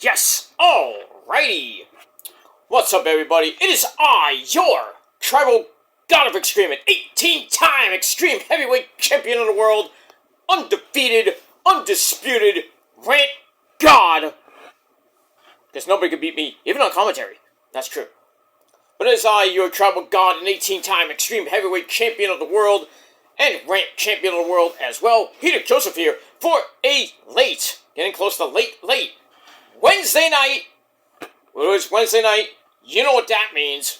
Yes, alrighty. What's up, everybody? It is I, your tribal god of extreme, an 18-time extreme heavyweight champion of the world, undefeated, undisputed, rant god. Because nobody can beat me, even on commentary. That's true. But it is I, your tribal god, an 18-time extreme heavyweight champion of the world, and rant champion of the world as well, Peter Joseph here, for a late, getting close to late, Wednesday night. Well, it's Wednesday night. You know what that means.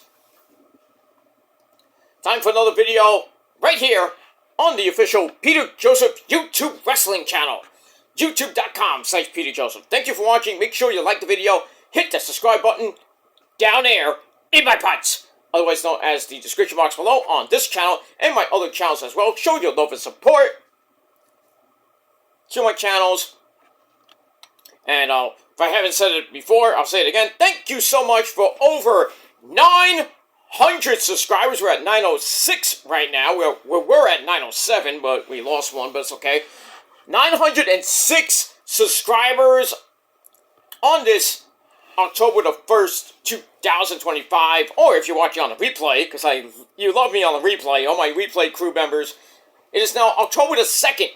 Time for another video right here on the official Peter Joseph YouTube wrestling channel. YouTube.com/Peter Joseph. Thank you for watching. Make sure you like the video. Hit the subscribe button down there in my pants, otherwise known as the description box below on this channel and my other channels as well. Show your love and support to my channels. And if I haven't said it before, I'll say it again. Thank you so much for over 900 subscribers. We're at 906 right now. We're at 907, but we lost one, but it's okay. 906 subscribers on this October the 1st, 2025. Or if you're watching on the replay, because you love me on the replay, all my replay crew members. It is now October the 2nd,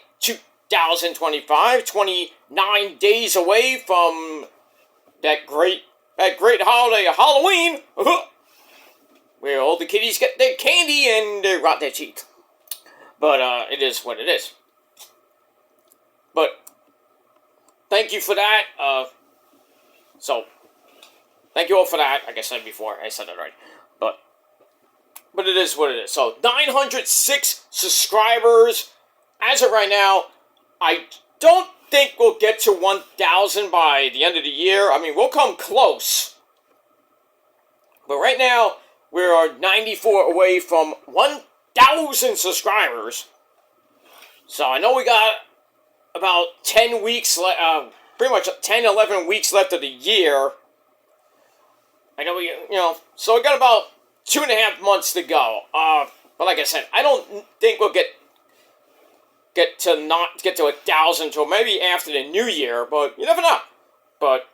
2025, 29 days away from that great holiday of Halloween, where all the kiddies get their candy and they rot their teeth. But it is what it is. But thank you for that. So thank you all for that. Like I said before, I said that right. But it is what it is. So 906 subscribers as of right now. I don't think we'll get to 1,000 by the end of the year. I mean, we'll come close. But right now, we are 94 away from 1,000 subscribers. So I know we got about 10 weeks left, pretty much 10, 11 weeks left of the year. I know so we got about 2.5 months to go. But like I said, I don't think we'll get to 1,000 till maybe after the new year, but you never know. But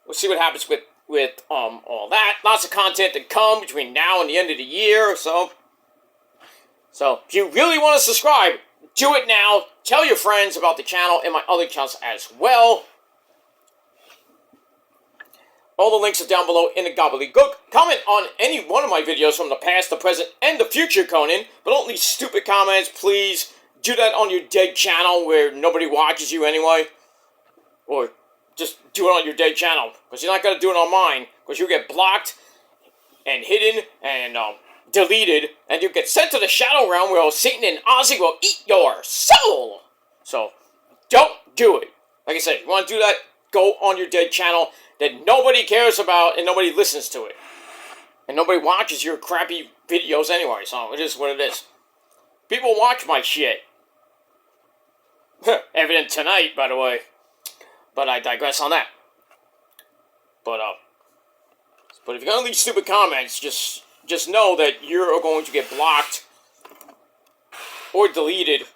we'll see what happens with all that. Lots of content to come between now and the end of the year. So if you really want to subscribe, do it now. Tell your friends about the channel and my other channels as well. All the links are down below in the gobbledygook. Comment on any one of my videos from the past, the present, and the future, Conan. But don't leave stupid comments, please. Do that on your dead channel where nobody watches you anyway. Or just do it on your dead channel. Because you're not going to do it on mine. Because you'll get blocked and hidden and deleted. And you'll get sent to the Shadow Realm where Satan and Ozzy will eat your soul. So, don't do it. Like I said, if you want to do that, go on your dead channel that nobody cares about and nobody listens to it. And nobody watches your crappy videos anyway. So, it is what it is. People watch my shit. Evident tonight, by the way. But I digress on that. But if you're gonna leave stupid comments, just know that you're going to get blocked or deleted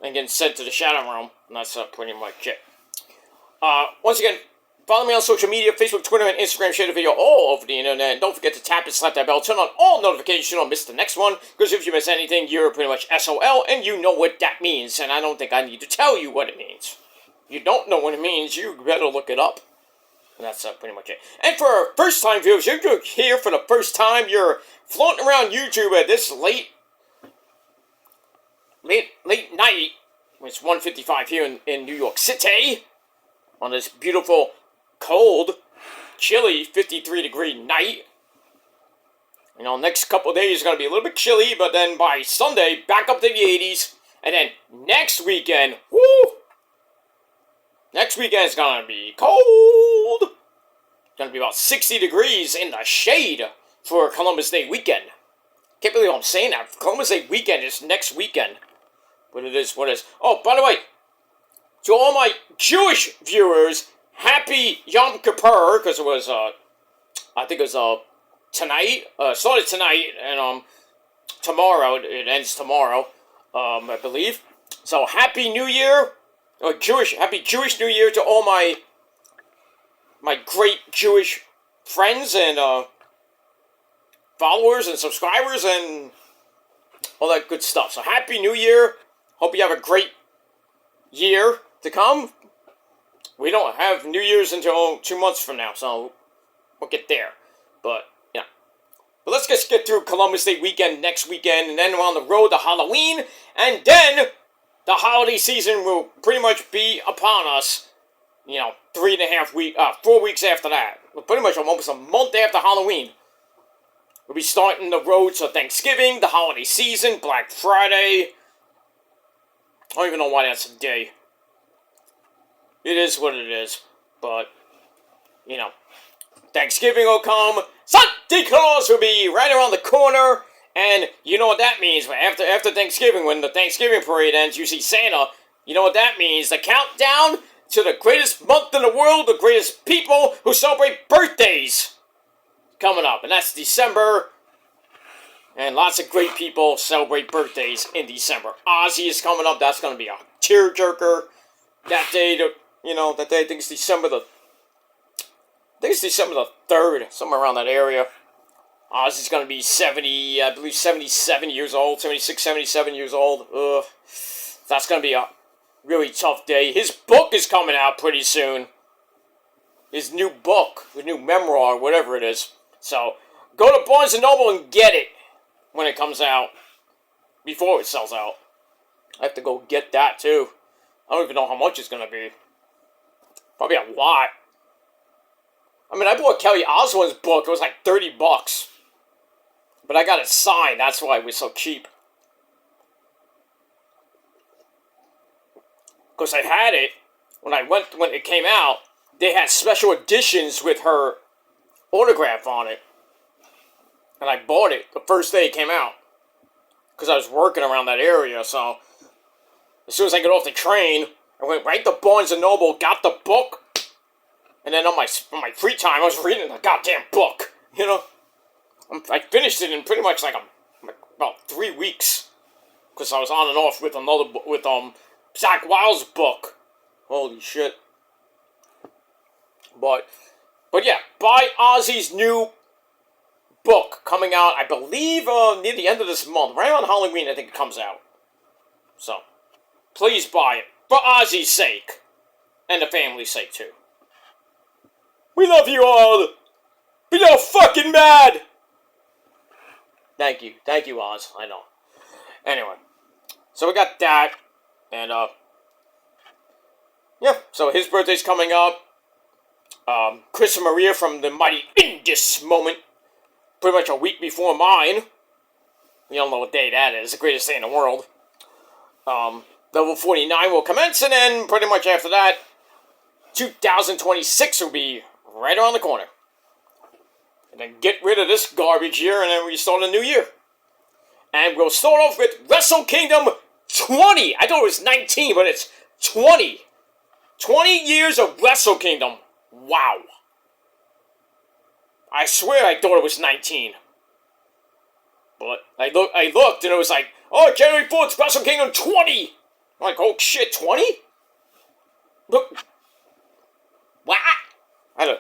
and get sent to the Shadow Realm. And that's pretty much it. Once again, follow me on social media, Facebook, Twitter, and Instagram. Share the video all over the internet. And don't forget to tap and slap that bell. Turn on all notifications so you don't miss the next one. Because if you miss anything, you're pretty much SOL. And you know what that means. And I don't think I need to tell you what it means. If you don't know what it means, you better look it up. And that's pretty much it. And for our first-time viewers, if you're here for the first time, you're floating around YouTube at this late night. It's 1:55 here in New York City. On this beautiful, cold, chilly 53-degree night. You know, next couple of days is going to be a little bit chilly, but then by Sunday, back up to the 80s. And then next weekend, woo! Next weekend is going to be cold. It's going to be about 60 degrees in the shade for Columbus Day weekend. Can't believe I'm saying that. Columbus Day weekend is next weekend. But it is what it is. Oh, by the way, to all my Jewish viewers, happy Yom Kippur, because it was, I think it was, tonight, started tonight, and, tomorrow, it ends tomorrow, I believe. So, Happy New Year, happy Jewish New Year to all my my great Jewish friends and followers and subscribers and all that good stuff. So Happy New Year. Hope you have a great year to come. We don't have New Year's until 2 months from now, so we'll get there. But, yeah. But let's just get through Columbus Day weekend next weekend, and then we're on the road to Halloween, and then the holiday season will pretty much be upon us, 4 weeks after that. Pretty much almost a month after Halloween. We'll be starting the road to Thanksgiving, the holiday season, Black Friday. I don't even know why that's a day. It is what it is. But, Thanksgiving will come. Santa Claus will be right around the corner. And you know what that means. After Thanksgiving, when the Thanksgiving parade ends, you see Santa. You know what that means. The countdown to the greatest month in the world, the greatest people who celebrate birthdays coming up. And that's December. And lots of great people celebrate birthdays in December. Ozzy is coming up. That's going to be a tearjerker. That day, that day I think it's December the 3rd, somewhere around that area. Ozzy's going to be 77 years old, 76, 77 years old. Ugh. That's going to be a really tough day. His book is coming out pretty soon. His new book, his new memoir, whatever it is. So, go to Barnes & Noble and get it when it comes out. Before it sells out. I have to go get that, too. I don't even know how much it's going to be. Probably a lot. I mean, I bought Kelly Osbourne's book. It was like $30. But I got it signed. That's why it was so cheap. Because I had it when it came out. They had special editions with her autograph on it. And I bought it the first day it came out. Because I was working around that area. So, as soon as I got off the train, I went right to Barnes & Noble, got the book. And then on my free time, I was reading the goddamn book. I finished it in pretty much like about 3 weeks. Because I was on and off with Zach Wilde's book. Holy shit. But yeah, buy Ozzy's new book coming out, I believe, near the end of this month. Right around Halloween, I think it comes out. So, please buy it. For Ozzy's sake. And the family's sake, too. We love you all. Be no fucking mad. Thank you, Oz. I know. Anyway, so we got that, and yeah. So his birthday's coming up. Chris and Maria from the mighty Indus Moment, pretty much a week before mine. You don't know what day that is. The greatest day in the world. Level 49 will commence, and then pretty much after that, 2026 will be right around the corner. And then get rid of this garbage year, and then we start a new year. And we'll start off with Wrestle Kingdom 20. I thought it was 19, but it's 20. 20 years of Wrestle Kingdom. Wow. I swear I thought it was 19. But I looked, and it was like, oh, January 4th, Wrestle Kingdom 20. I'm like, oh shit, 20? Look. What? I had to,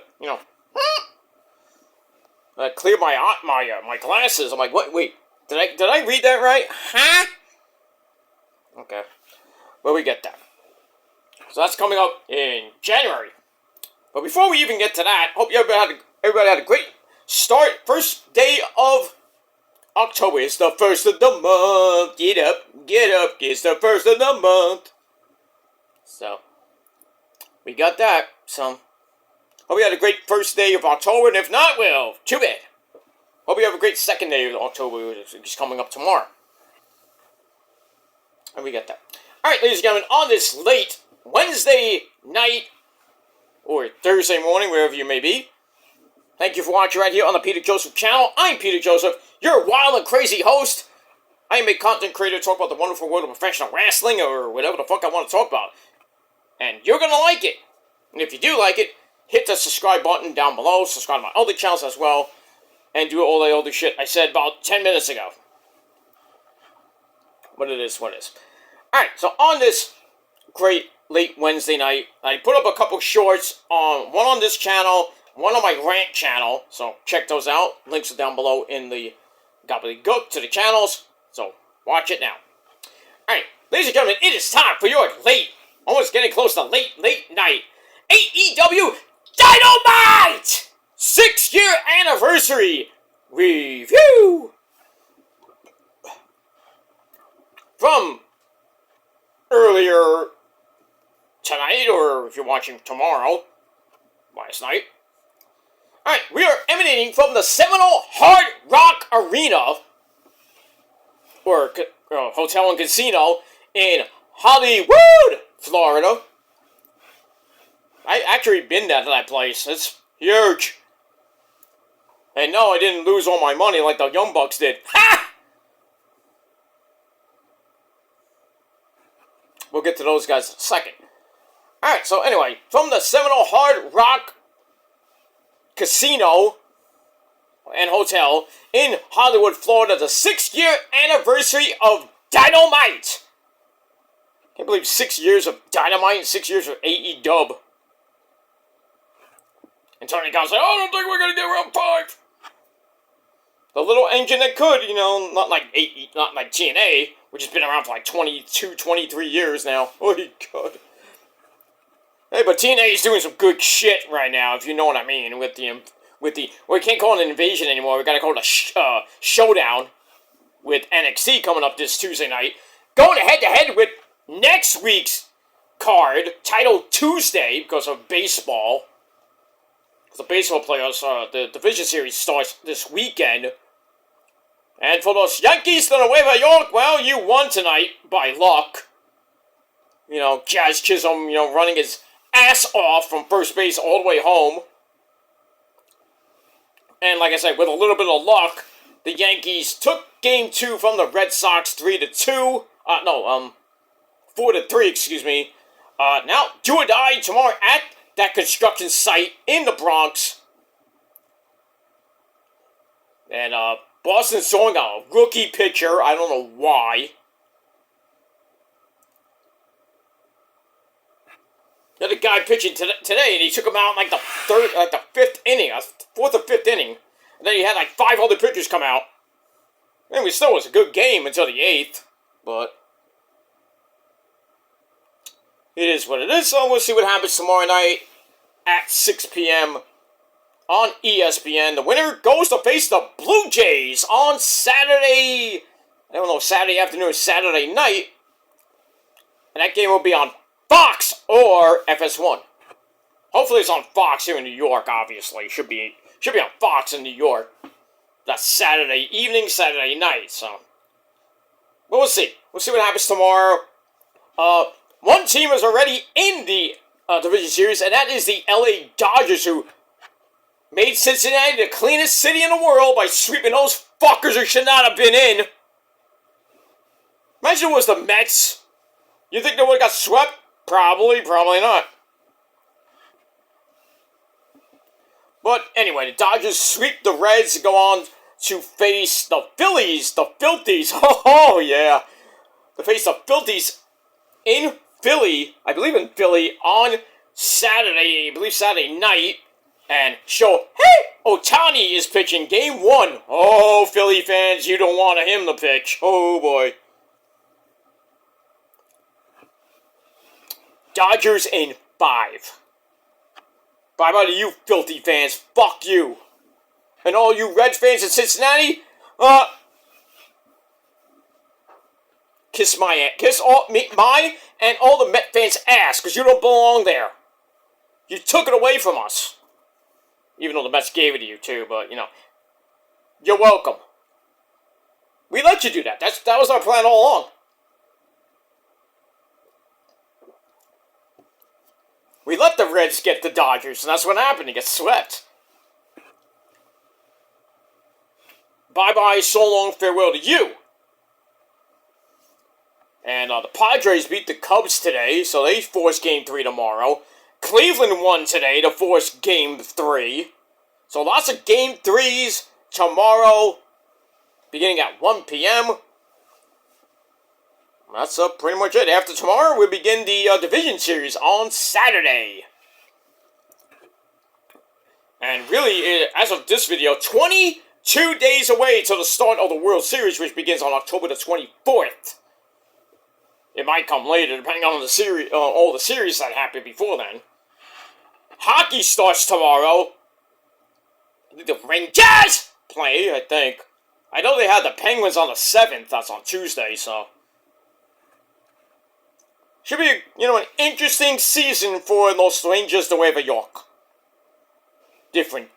I cleared my glasses. I'm like, what? Wait, did I read that right? Huh? Okay. Well, we get that. So that's coming up in January. But before we even get to that, hope everybody had a great start. First day of October. It's the first of the month. Get up. It's the first of the month. So, we got that. So, hope you had a great first day of October, and if not, well, too bad. Hope you have a great second day of October, which is coming up tomorrow. And we got that. Alright, ladies and gentlemen, on this late Wednesday night, or Thursday morning, wherever you may be, thank you for watching right here on the Peter Joseph channel. I'm Peter Joseph, your wild and crazy host. I am a content creator talk about the wonderful world of professional wrestling, or whatever the fuck I want to talk about. And you're going to like it. And if you do like it, hit the subscribe button down below, subscribe to my other channels as well, and do all the other shit I said about 10 minutes ago. But it is what it is. Alright, so on this great late Wednesday night. I put up a couple shorts on one on this channel, one on my rant channel. So check those out. Links are down below in the gobbledygook to the channels. So watch it now. Alright, ladies and gentlemen, it is time for your almost getting close to late night AEW Dynamite 6-year anniversary review from earlier tonight, or if you're watching tomorrow, last night. Alright, we are emanating from the Seminole Hard Rock Arena, or Hotel and Casino, in Hollywood, Florida. I actually been to that place. It's huge. And no, I didn't lose all my money like the Young Bucks did. Ha! We'll get to those guys in a second. Alright, so anyway, from the Seminole Hard Rock Casino and Hotel in Hollywood, Florida, the 6-year anniversary of Dynamite. Can't believe 6 years of Dynamite and 6 years of AEW. And Tony Khan said, I don't think we're going to get around 5. The little engine that could, not like TNA, which has been around for like 22, 23 years now. Oh, God. Hey, but TNA is doing some good shit right now, if you know what I mean, with the we can't call it an invasion anymore, we gotta call it a showdown, with NXT coming up this Tuesday night, going head-to-head with next week's card, titled Tuesday, because of baseball. The baseball playoffs, the division series starts this weekend. And for those Yankees de Nueva York, well, you won tonight by luck. Jazz Chisholm, running his ass off from first base all the way home. And like I said, with a little bit of luck, the Yankees took Game 2 from the Red Sox 4-3, excuse me. Now, do or die tomorrow at that construction site in the Bronx. And, Boston's throwing a rookie pitcher. I don't know why. The other guy pitching today, and he took him out in the fifth inning, fourth or fifth inning. And then he had 5 other pitchers come out. And it still was a good game until the 8th, but it is what it is. So we'll see what happens tomorrow night at 6 p.m. on ESPN. The winner goes to face the Blue Jays on Saturday. I don't know, Saturday afternoon, Saturday night. And that game will be on Fox or FS1. Hopefully it's on Fox here in New York, obviously. Should be on Fox in New York. That's Saturday evening, Saturday night, so. But we'll see. We'll see what happens tomorrow. One team is already in the division series, and that is the LA Dodgers, who made Cincinnati the cleanest city in the world by sweeping those fuckers who should not have been in. Imagine it was the Mets. You think they would have got swept? Probably not. But anyway, the Dodgers sweep the Reds and go on to face the Phillies, the Filthies. Oh, yeah. To face the Filthies in Philly, I believe in Philly, on Saturday, Saturday night. And Ohtani is pitching Game 1. Oh, Philly fans, you don't want him to pitch. Oh, boy. Dodgers in 5. Bye-bye to you, filthy fans. Fuck you. And all you Reds fans in Cincinnati, kiss my and all the Met fans' ass, because you don't belong there. You took it away from us. Even though the Mets gave it to you, too, but, you're welcome. We let you do that. That was our plan all along. We let the Reds get the Dodgers, and that's what happened. They get swept. Bye-bye, so long, farewell to you. And the Padres beat the Cubs today, so they force Game 3 tomorrow. Cleveland won today to force Game 3. So lots of Game 3s tomorrow, beginning at 1 p.m. That's pretty much it. After tomorrow, we begin the Division Series on Saturday. And really, as of this video, 22 days away till the start of the World Series, which begins on October the 24th. It might come later, depending on the series, all the series that happen before then. Hockey starts tomorrow. The Rangers play, I think. I know they had the Penguins on the 7th. That's on Tuesday, so... Should be, an interesting season for Los Rangers de Nueva York. Different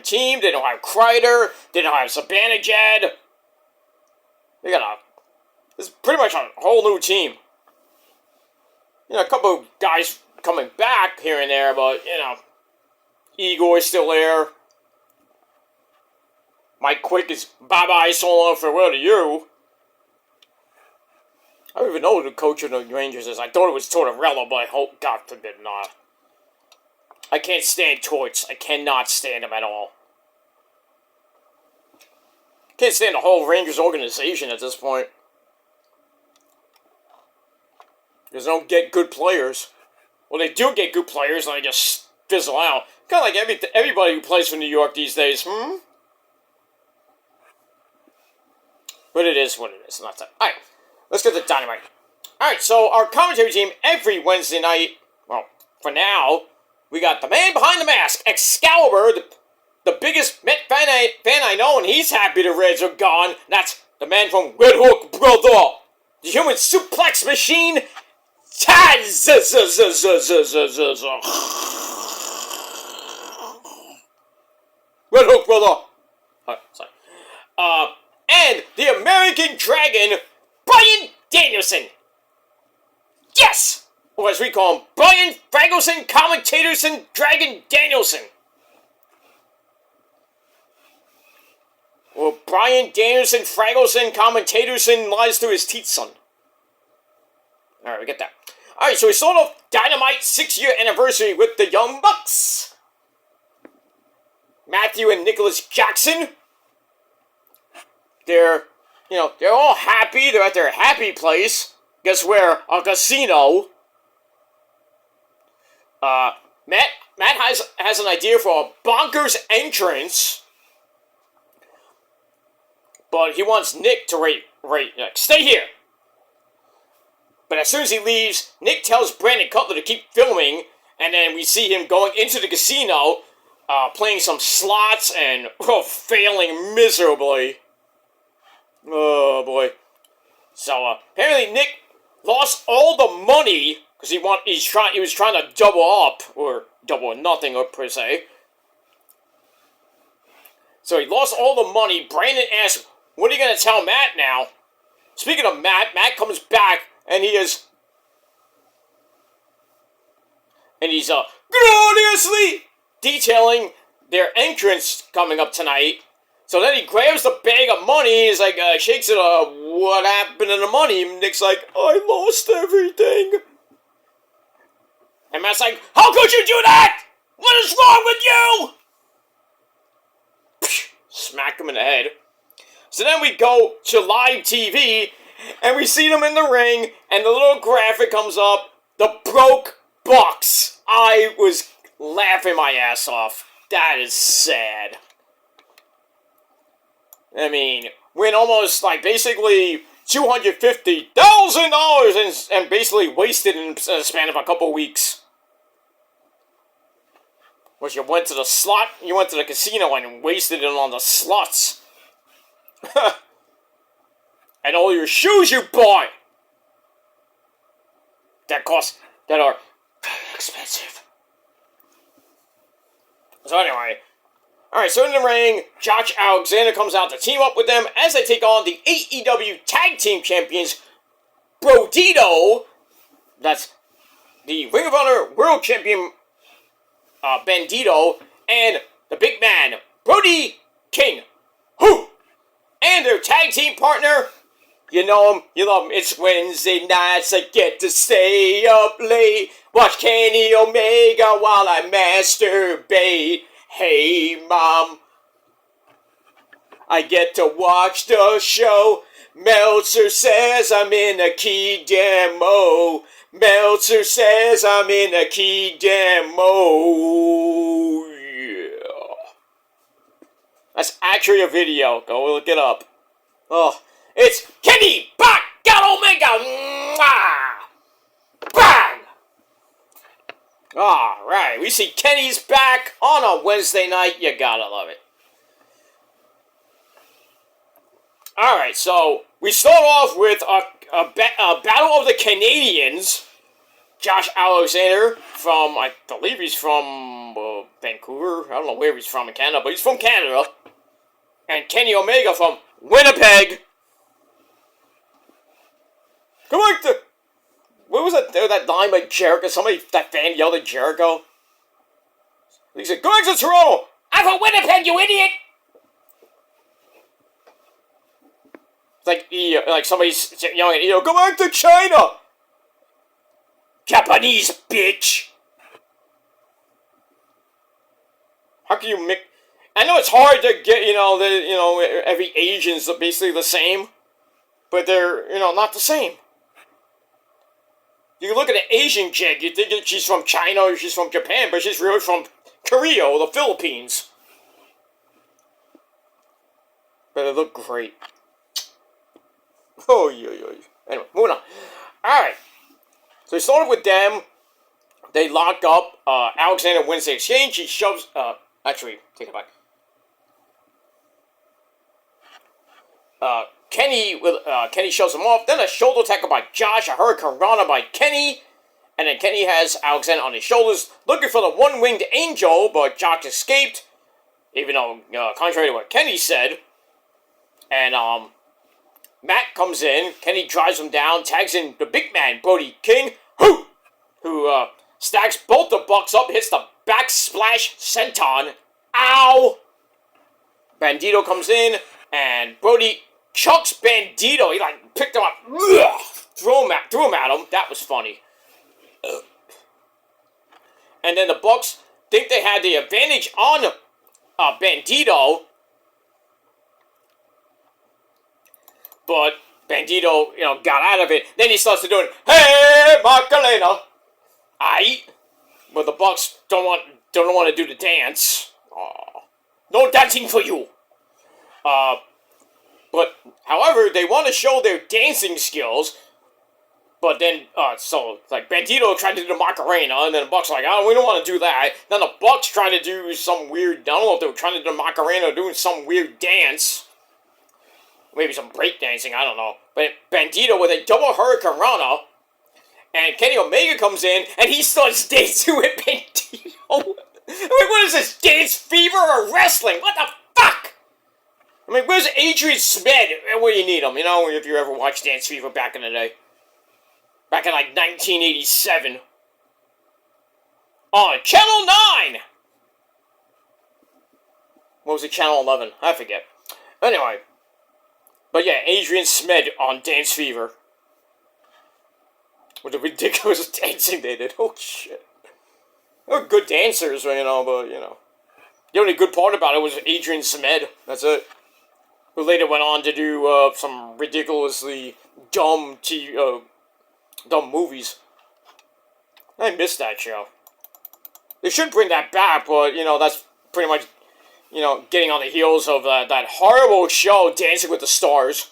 team. They don't have Kreider. They don't have Zibanejad. They got it's pretty much a whole new team. A couple of guys coming back here and there, but, Igor's still there. Mike Quick is bye-bye, so long, farewell to you. I don't even know who the coach of the Rangers is. I thought it was Tortorella, but I hope, God forbid, not. I can't stand Torts. I cannot stand him at all. Can't stand the whole Rangers organization at this point. Because they don't get good players. Well, they do get good players, and they just fizzle out. Kind of like everybody who plays for New York these days, But it is what it is. Not that. Alright, let's get to Dynamite. Alright, so our commentary team every Wednesday night, well, for now, we got the man behind the mask, Excalibur, the biggest Met fan I know, and he's happy the Reds are gone. That's the man from Red Hook, brother. The human suplex machine, Taz. Red Hook, brother. Sorry. And the American Dragon, Brian Danielson. Yes! Or as we call him, Brian Fragelson, Commentatorson, Dragon Danielson. Or Brian Danielson, Fragelson, Commentatorson lies through his teeth, son. Alright, we get that. Alright, so we start off Dynamite 6-year anniversary with the Young Bucks. Matthew and Nicholas Jackson. They're all happy. They're at their happy place. Guess where? A casino. Matt has an idea for a bonkers entrance. But he wants Nick to stay here. But as soon as he leaves, Nick tells Brandon Cutler to keep filming. And then we see him going into the casino, playing some slots and failing miserably. Oh, boy. So, apparently Nick lost all the money, because he was trying to double up, or double or nothing, or per se. So he lost all the money. Brandon asks, what are you going to tell Matt now? Speaking of Matt comes back, and he's gloriously detailing their entrance coming up tonight. So then he grabs the bag of money, he's like, shakes it, what happened to the money? And Nick's like, I lost everything. And Matt's like, how could you do that? What is wrong with you? Smack him in the head. So then we go to live TV, and we see them in the ring, and the little graphic comes up, the broke Bucks. I was laughing my ass off. That is sad. I mean, win almost, basically $250,000 and basically wasted in a span of a couple weeks. Which you went to the casino and wasted it on the slots. And all your shoes you bought! That are expensive. So anyway... Alright, so in the ring, Josh Alexander comes out to team up with them as they take on the AEW Tag Team Champions, Brodito, that's the Ring of Honor World Champion, Bandito, and the big man, Brody King, who, and their tag team partner, you know him, you love him, it's Wednesday nights, I get to stay up late, watch Kenny Omega while I masturbate. Hey, Mom, I get to watch the show Meltzer says I'm in a key demo. Meltzer says I'm in a key demo. Yeah. That's actually a video. Go look it up. Oh, it's Kenny Bach got Omega. Mwah! Bang! Alright, we see Kenny's back on a Wednesday night. You gotta love it. Alright, so we start off with a battle of the Canadians. Josh Alexander from, I believe he's from Vancouver. I don't know where he's from in Canada, but he's from Canada. And Kenny Omega from Winnipeg. Come on, what was that line by Jericho? Somebody, that fan yelled at Jericho. He said, "Go back to Toronto! I'm from Winnipeg, you idiot!" It's like somebody's yelling at go back to China! Japanese bitch! How can you make... I know it's hard to get, every Asian's basically the same. But they're, not the same. You look at an Asian chick, you think that she's from China or she's from Japan, but she's really from Korea or the Philippines. But they look great. Oh, yeah. Anyway, moving on. Alright. So we started with them. They lock up. Alexander wins the exchange. He shoves... actually, take it back. Kenny shoves him off. Then a shoulder tackle by Josh. A Hurricane Rana by Kenny. And then Kenny has Alexander on his shoulders, looking for the one-winged angel, but Josh escaped. Even though, contrary to what Kenny said. And, Matt comes in. Kenny drives him down. Tags in the big man, Brody King. Who stacks both the Bucks up. Hits the backsplash senton. Ow! Bandito comes in. And Brody chucks Bandito. He, picked him up. Ugh, threw him at him. That was funny. And then the Bucks think they had the advantage on Bandito. But Bandito, got out of it. Then he starts to do, "Hey, Macarena!" But the Bucks don't want to do the dance. No dancing for you. But, however, they want to show their dancing skills. But then, Bandito tried to do the Macarena, and then the Bucks we don't want to do that. Then the Bucks tried to do some weird, I don't know if they were trying to do the Macarena or doing some weird dance. Maybe some break dancing, I don't know. But Bandito with a double Hurricane Rana, and Kenny Omega comes in, and he starts dancing with Bandito. What is this, Dance Fever or wrestling? What the fuck? Where's Adrian Smed? Where do you need him? If you ever watched Dance Fever back in the day. Back in 1987. On Channel 9! What was it, Channel 11? I forget. Anyway. But yeah, Adrian Smed on Dance Fever. What a ridiculous dancing they did. Oh, shit. They were good dancers, but, The only good part about it was Adrian Smed. That's it. Who later went on to do, some ridiculously dumb movies. I missed that show. They should bring that back, but, that's pretty much, getting on the heels of that horrible show, Dancing with the Stars.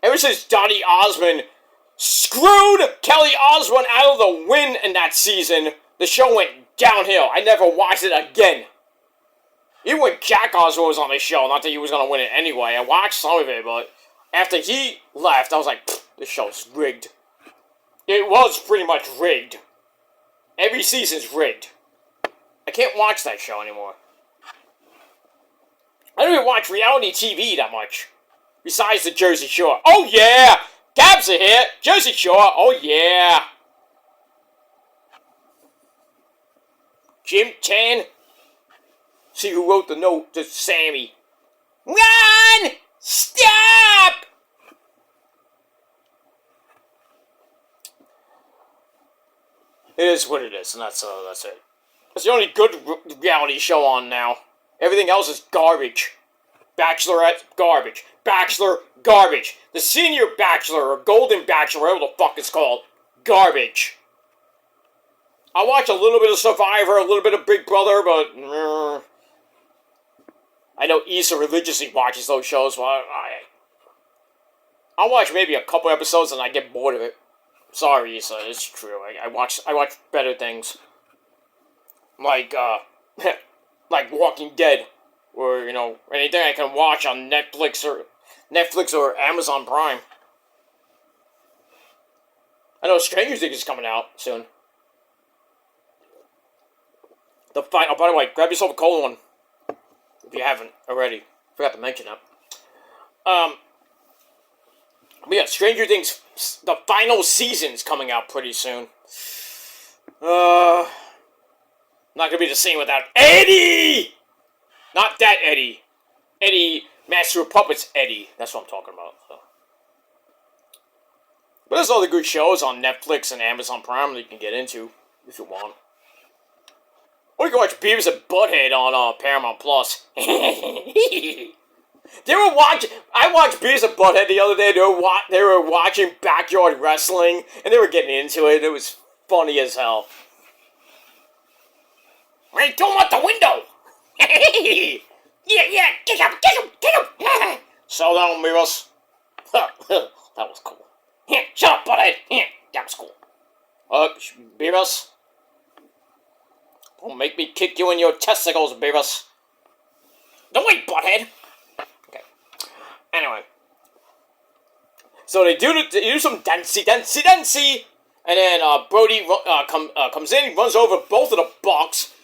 Ever since Donny Osmond screwed Kelly Osbourne out of the win in that season, the show went downhill. I never watched it again. Even when Jack Osbourne was on the show, not that he was going to win it anyway, I watched some of it, but after he left, I was like, this show's rigged. It was pretty much rigged. Every season's rigged. I can't watch that show anymore. I don't even watch reality TV that much. Besides the Jersey Shore. Oh yeah! Gabs are here! Jersey Shore! Oh yeah! Jim Chan. See who wrote the note to Sammy. Run! Stop! It is what it is, and that's it. It's the only good reality show on now. Everything else is garbage. Bachelorette, garbage. Bachelor, garbage. The Senior Bachelor, or Golden Bachelor, whatever the fuck it's called, garbage. I watch a little bit of Survivor, a little bit of Big Brother, but I know Issa religiously watches those shows, so I'll watch maybe a couple episodes and I get bored of it. Sorry, Issa, it's true. I watch better things. Like, like Walking Dead, or, you know, anything I can watch on Netflix or Amazon Prime. I know Stranger Things is coming out soon. Oh, by the way, grab yourself a cold one if you haven't already. Forgot to mention that. But yeah, Stranger Things, the final season's coming out pretty soon. Not gonna be the same without Eddie! Not that Eddie. Eddie, Master of Puppets Eddie. That's what I'm talking about. So. But there's other good shows on Netflix and Amazon Prime that you can get into, if you want. Or you can watch Beavis and Butthead on Paramount Plus. I watched Beavis and Butthead the other day. They were watching Backyard Wrestling, and they were getting into it. It was funny as hell. Hey, throw him out the window! yeah, kick him! So down, Beavis. That was cool. Shut up, Butthead! That was cool. Beavis. Don't make me kick you in your testicles, Beavis. Don't wait, Butthead! Okay. Anyway. So they do some dancey. And then Brody comes in, runs over both of the Bucks.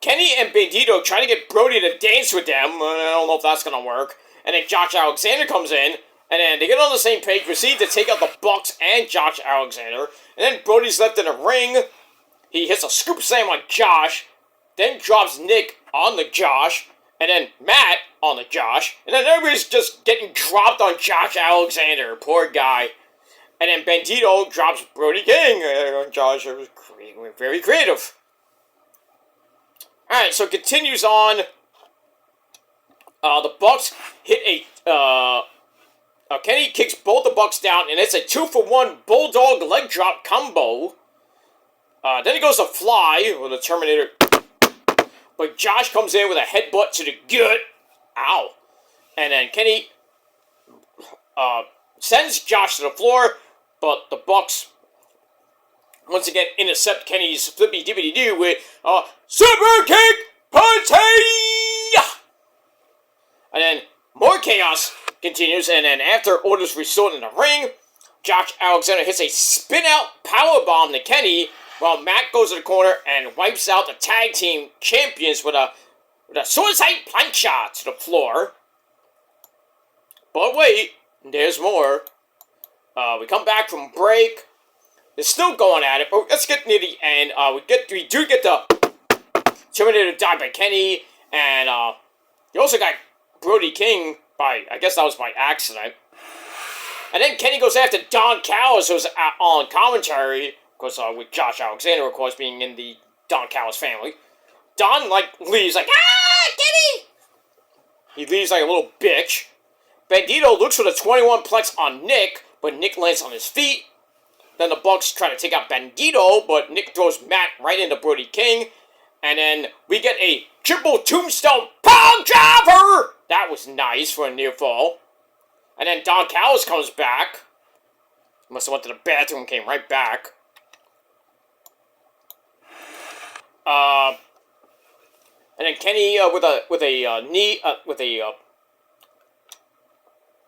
Kenny and Bandito trying to get Brody to dance with them. I don't know if that's going to work. And then Josh Alexander comes in. And then they get on the same page, proceed to take out the Bucks and Josh Alexander. And then Brody's left in a ring. He hits a scoop slam on Josh. Then drops Nick on the Josh. And then Matt on the Josh. And then everybody's just getting dropped on Josh Alexander. Poor guy. And then Bandito drops Brody King on Josh. It was very creative. Alright, so it continues on. The Bucks hit Kenny kicks both the Bucks down, and it's a 2-for-1 Bulldog leg drop combo. Then he goes to fly with a Terminator. But Josh comes in with a headbutt to the gut. Ow. And then Kenny sends Josh to the floor, but the Bucks once again intercept Kenny's flippy-dippity-doo with Super Kick Party! And then more chaos continues, and then after orders restored in the ring, Josh Alexander hits a spin-out powerbomb to Kenny, while Matt goes to the corner and wipes out the tag team champions with a suicide plancha to the floor. But wait, there's more. We come back from break. They're still going at it, but let's get near the end. We do get the Terminator to die by Kenny, and you also got Brody King I guess that was by accident. And then Kenny goes after Don Callis, who's on commentary, because with Josh Alexander, of course, being in the Don Callis family. Don, leaves Kenny! He leaves like a little bitch. Bandito looks for the 21 plex on Nick, but Nick lands on his feet. Then the Bucks try to take out Bandito, but Nick throws Matt right into Brody King. And then we get a triple tombstone power driver! That was nice for a near fall. And then Don Callis comes back. Must have went to the bathroom and came right back. And then Kenny I thought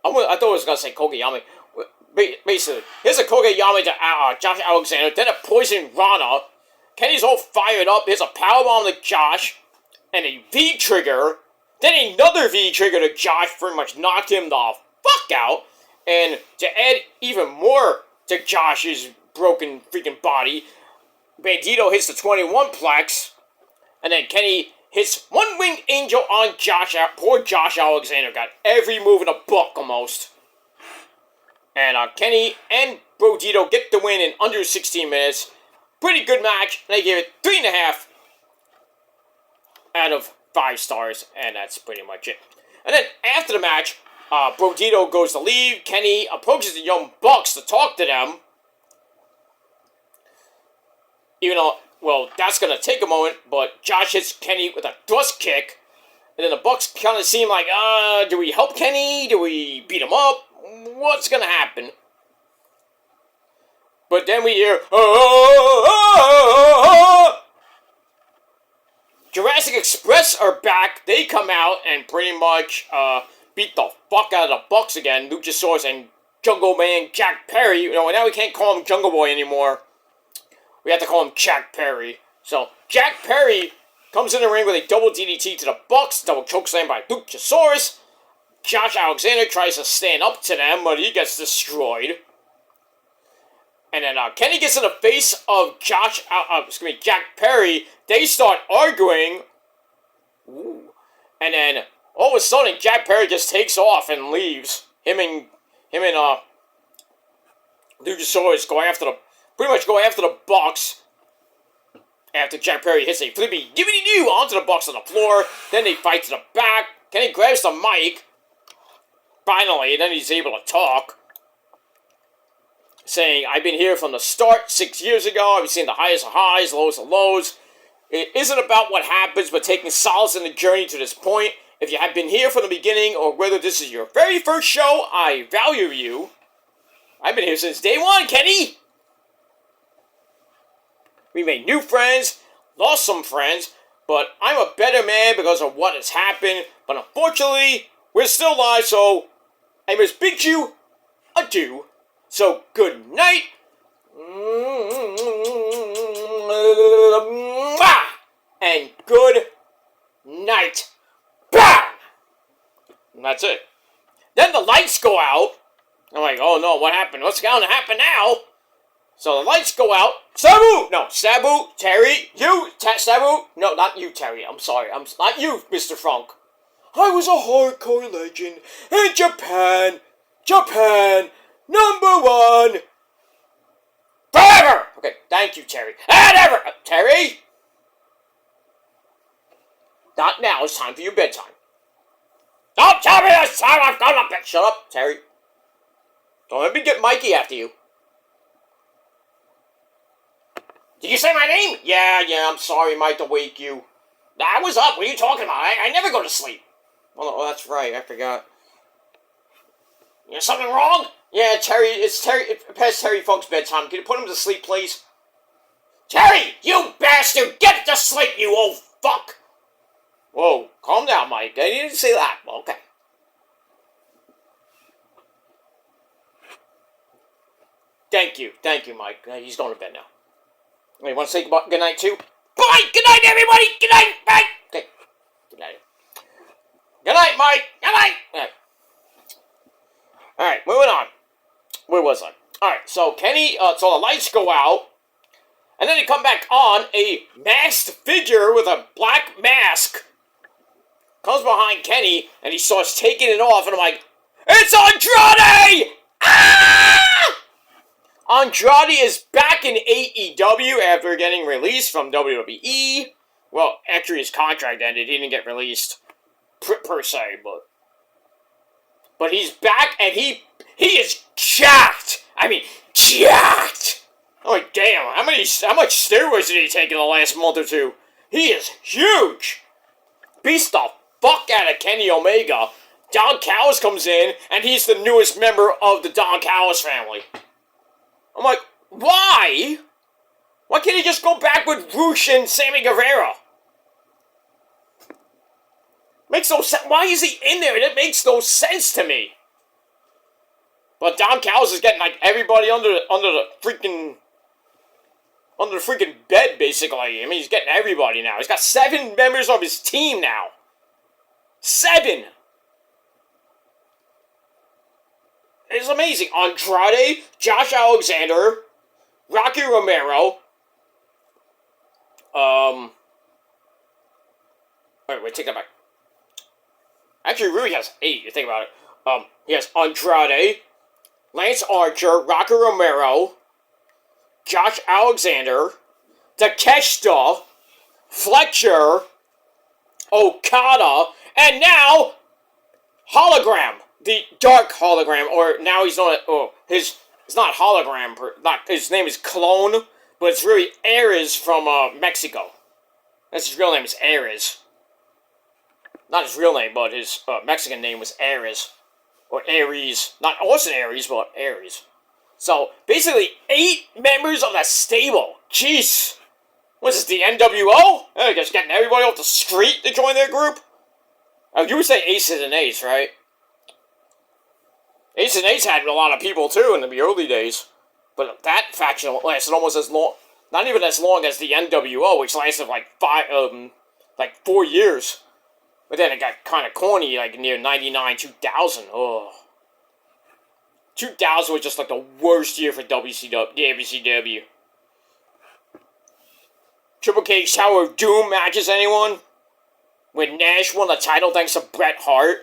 I was gonna say Kogeyami. Basically, here's a Kogeyami to Josh Alexander. Then a poison Rana. Kenny's all fired up. Here's a powerbomb to Josh, and a V trigger. Then another V trigger to Josh, pretty much knocked him the fuck out. And to add even more to Josh's broken freaking body, Bandito hits the 21 plex, and then Kenny hits One Winged Angel on Josh. Poor Josh Alexander got every move in the book almost. And Kenny and Bandito get the win in under 16 minutes. Pretty good match. They give it 3.5 out of 5 stars, and that's pretty much it. And then after the match, Brodito goes to leave. Kenny approaches the Young Bucks to talk to them. Even though, well, that's going to take a moment, but Josh hits Kenny with a thrust kick. And then the Bucks kind of seem like, do we help Kenny? Do we beat him up? What's going to happen? But then we hear, Jurassic Express are back. They come out and pretty much beat the fuck out of the Bucks again. Luchasaurus and Jungle Man Jack Perry. You know, now we can't call him Jungle Boy anymore. We have to call him Jack Perry. So Jack Perry comes in the ring with a double DDT to the Bucks, double chokeslam by Luchasaurus. Josh Alexander tries to stand up to them, but he gets destroyed. And then Kenny gets in the face of Jack Perry. They start arguing. Ooh. And then all of a sudden, Jack Perry just takes off and leaves. Him and Luchasaurus pretty much go after the Bucks. After Jack Perry hits a flippy dibbity-doo onto the Bucks on the floor. Then they fight to the back. Kenny grabs the mic. Finally, and then he's able to talk. Saying, I've been here from the start 6 years ago. I've seen the highest of highs, lowest of lows. It isn't about what happens, but taking solace in the journey to this point. If you have been here from the beginning, or whether this is your very first show, I value you. I've been here since day one, Kenny! We made new friends, lost some friends, but I'm a better man because of what has happened. But unfortunately, we're still alive, so I must bid you adieu. So, good night. And good night. Bam! And that's it. Then the lights go out. I'm like, oh no, what happened? What's going to happen now? So the lights go out. Sabu! No, Sabu, Terry, you, Sabu. No, not you, Terry. I'm sorry. Not you, Mr. Funk. I was a hardcore legend in Japan. Japan. #1. Forever! Okay, thank you, Terry. And ever! Terry? Not now, it's time for your bedtime. Don't tell me this time I've gone to bed. Shut up, Terry. Don't let me get Mikey after you. Did you say my name? Yeah, I'm sorry, Mike, to wake you. I was up, what are you talking about? I never go to sleep. Oh, that's right, I forgot. Is something wrong? Yeah, it's past Terry Funk's bedtime. Can you put him to sleep, please? Terry, you bastard! Get to sleep, you old fuck! Whoa, calm down, Mike. I didn't say that. Okay. Thank you, Mike. He's going to bed now. You want to say good night, too? Bye! Good night, everybody! Good night! Bye! Okay. Good night. Good night, Mike! Good night! Alright, moving on. Where was I? Alright, so Kenny, so the lights go out, and then they come back on. A masked figure with a black mask comes behind Kenny, and he starts taking it off, and I'm like, it's Andrade! Ah! Andrade is back in AEW after getting released from WWE. Well, actually his contract ended. He didn't get released per se, but he's back, and he is jacked. I mean, jacked. I'm like, damn, how much steroids did he take in the last month or two? He is huge. Beats the fuck out of Kenny Omega. Don Callis comes in, and he's the newest member of the Don Callis family. I'm like, why? Why can't he just go back with Rush and Sammy Guevara? Makes no sense. Why is he in there? It makes no sense to me. But Don Callis is getting like everybody under the freaking bed, basically. I mean, he's getting everybody now. He's got 7 members of his team now. 7. It's amazing. Andrade, Josh Alexander, Rocky Romero. Wait, take that back. Actually, really has 8, you think about it. He has Andrade, Lance Archer, Rocky Romero, Josh Alexander, Takeshita, Fletcher, Okada, and now Hologram, the Dark Hologram, or now he's known. It's not Hologram. Not his name is Clone, but it's really Ares from Mexico. That's his real name is Ares. Not his real name, but his Mexican name was Ares. Or Ares. Not Austin Aries, but Ares. So, basically, 8 members of the stable. Jeez. What's this, the NWO? I guess getting everybody off the street to join their group? Oh, you would say Aces and Ace, right? Ace and Ace had a lot of people, too, in the early days. But that faction lasted almost as long... Not even as long as the NWO, which lasted like 4 years. But then it got kind of corny, like near 99, 2000. Oh. 2000 was just like the worst year for WCW. Triple Cage Tower of Doom matches, anyone? When Nash won the title thanks to Bret Hart.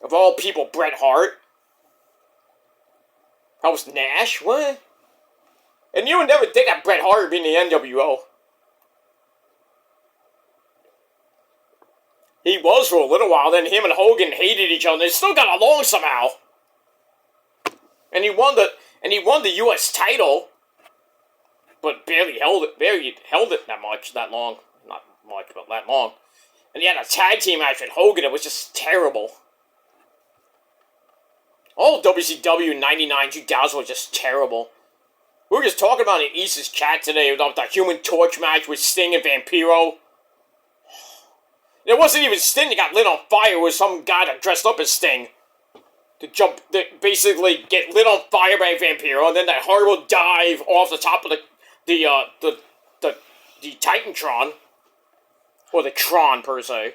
Of all people, Bret Hart. That was Nash? What? And you would never think that Bret Hart would be in the NWO. He was for a little while, then him and Hogan hated each other, and they still got along somehow. And he won the US title, but barely held it that long. Not much, but that long. And he had a tag team match with Hogan, it was just terrible. All WCW 99, 2000 was just terrible. We were just talking about in East's chat today about the Human Torch match with Sting and Vampiro. It wasn't even Sting that got lit on fire. It was some guy that dressed up as Sting. To basically get lit on fire by Vampiro, and then that horrible dive off the top of the Titantron. Or the Tron, per se.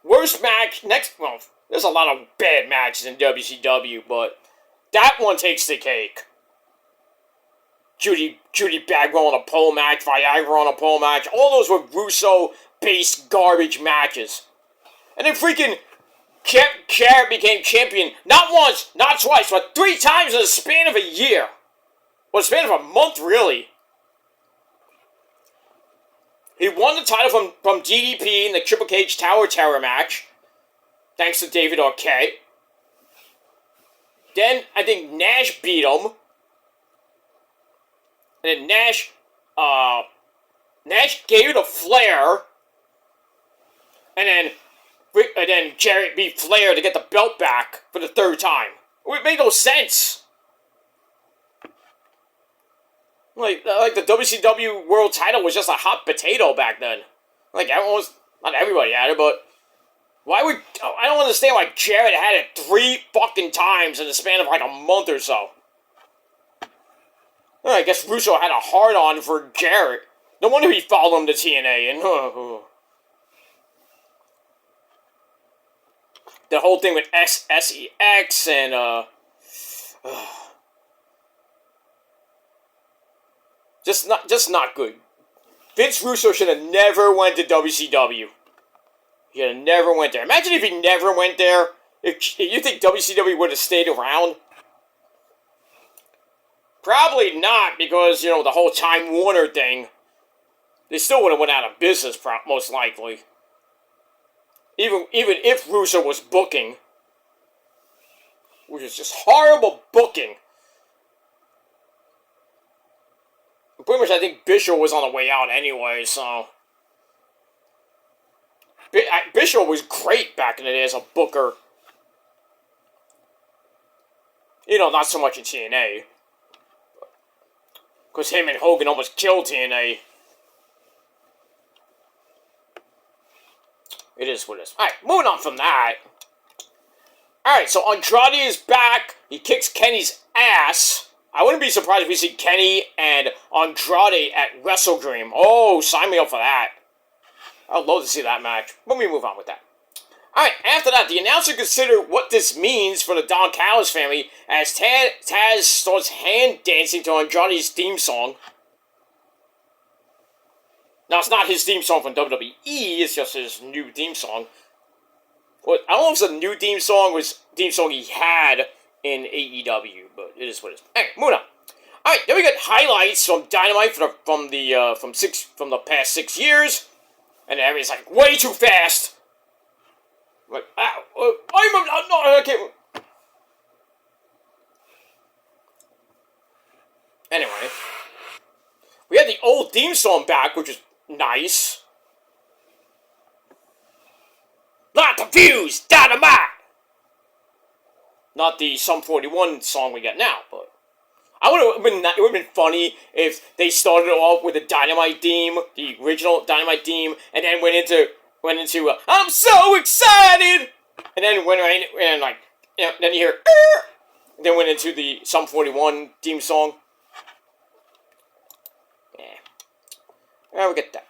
Worst match, well, there's a lot of bad matches in WCW, but that one takes the cake. Judy Bagwell on a pole match, Viagra on a pole match, all those were Russo-based garbage matches. And then freaking Jarrett became champion, not once, not twice, but 3 times in the span of a year. Well, the span of a month, really. He won the title from DDP in the Triple Cage Tower Terror match, thanks to David Arquette. Then, I think Nash beat him. And then Nash gave it a Flair. And then Jarrett beat Flair to get the belt back for the 3rd time. It made no sense. Like the WCW World Title was just a hot potato back then. Like not everybody had it, but I don't understand why Jarrett had it 3 fucking times in the span of like a month or so. I guess Russo had a hard-on for Jarrett. No wonder he followed him to TNA, and the whole thing with SEX and just not good. Vince Russo should have never went to WCW. He should have never went there. Imagine if he never went there. If you think WCW would have stayed around? Probably not, because, the whole Time Warner thing. They still would have went out of business, most likely. Even if Russo was booking. Which is just horrible booking. Pretty much, I think Bischoff was on the way out anyway, so... Bischoff was great back in the day as a booker. Not so much in TNA. Because him and Hogan almost killed TNA. It is what it is. Alright, moving on from that. Alright, so Andrade is back. He kicks Kenny's ass. I wouldn't be surprised if we see Kenny and Andrade at Wrestle Dream. Oh, sign me up for that. I'd love to see that match. Let me move on with that. Alright, after that, the announcer considered what this means for the Don Callis family as Taz starts hand dancing to Andrade's theme song. Now, it's not his theme song from WWE, it's just his new theme song. Well, I don't know if it's a new theme song, was theme song he had in AEW, but it is what it is. Anyway, moving on. Alright, then we got highlights from Dynamite from the past 6 years. And everybody's like, way too fast. I'm like, no, I can't. Anyway, we had the old theme song back, which is nice. Not confused, Dynamite! Not the Sum 41 song we get now, but it would have been funny if they started off with the Dynamite theme, the original Dynamite theme, and then went into I'm so excited, and then went right and like, then you hear, and then went into the Sum 41 theme song. Yeah, we get that.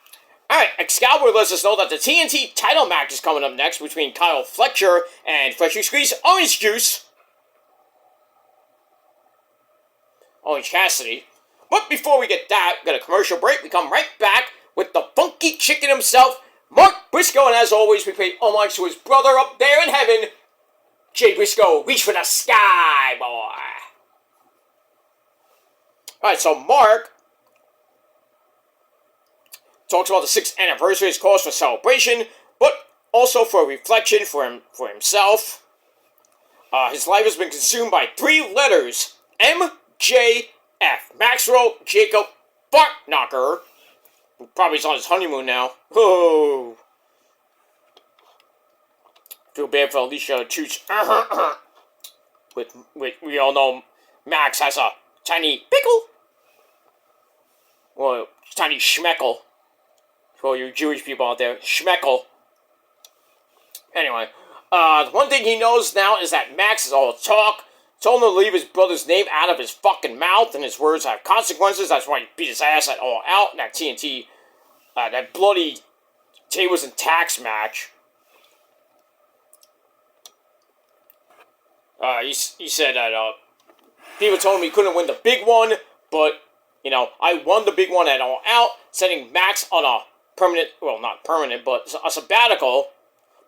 Alright, Excalibur lets us know that the TNT title match is coming up next between Kyle Fletcher and Freshly Squeezed Orange Juice. Orange Cassidy. But before we get that, we got a commercial break. We come right back with the funky chicken himself, Mark Briscoe, and as always, we pay homage to his brother up there in heaven, Jay Briscoe. Reach for the sky, boy. Alright, so Mark talks about the 6th anniversary is cause for celebration, but also for reflection for himself. His life has been consumed by 3 letters: MJF. Maxwell Jacob Bartknocker, who probably is on his honeymoon now. Oh, feel bad for Alicia Chooch. With we all know Max has a tiny pickle, or tiny schmeckle. For you Jewish people out there, schmeckle. Anyway, the one thing he knows now is that Max is all talk. Told him to leave his brother's name out of his fucking mouth, and his words have consequences. That's why he beat his ass at All Out in that TNT, that bloody tables and tax match. He said that people told him he couldn't win the big one, but I won the big one at All Out, sending Max on a permanent, well, not permanent, but a sabbatical.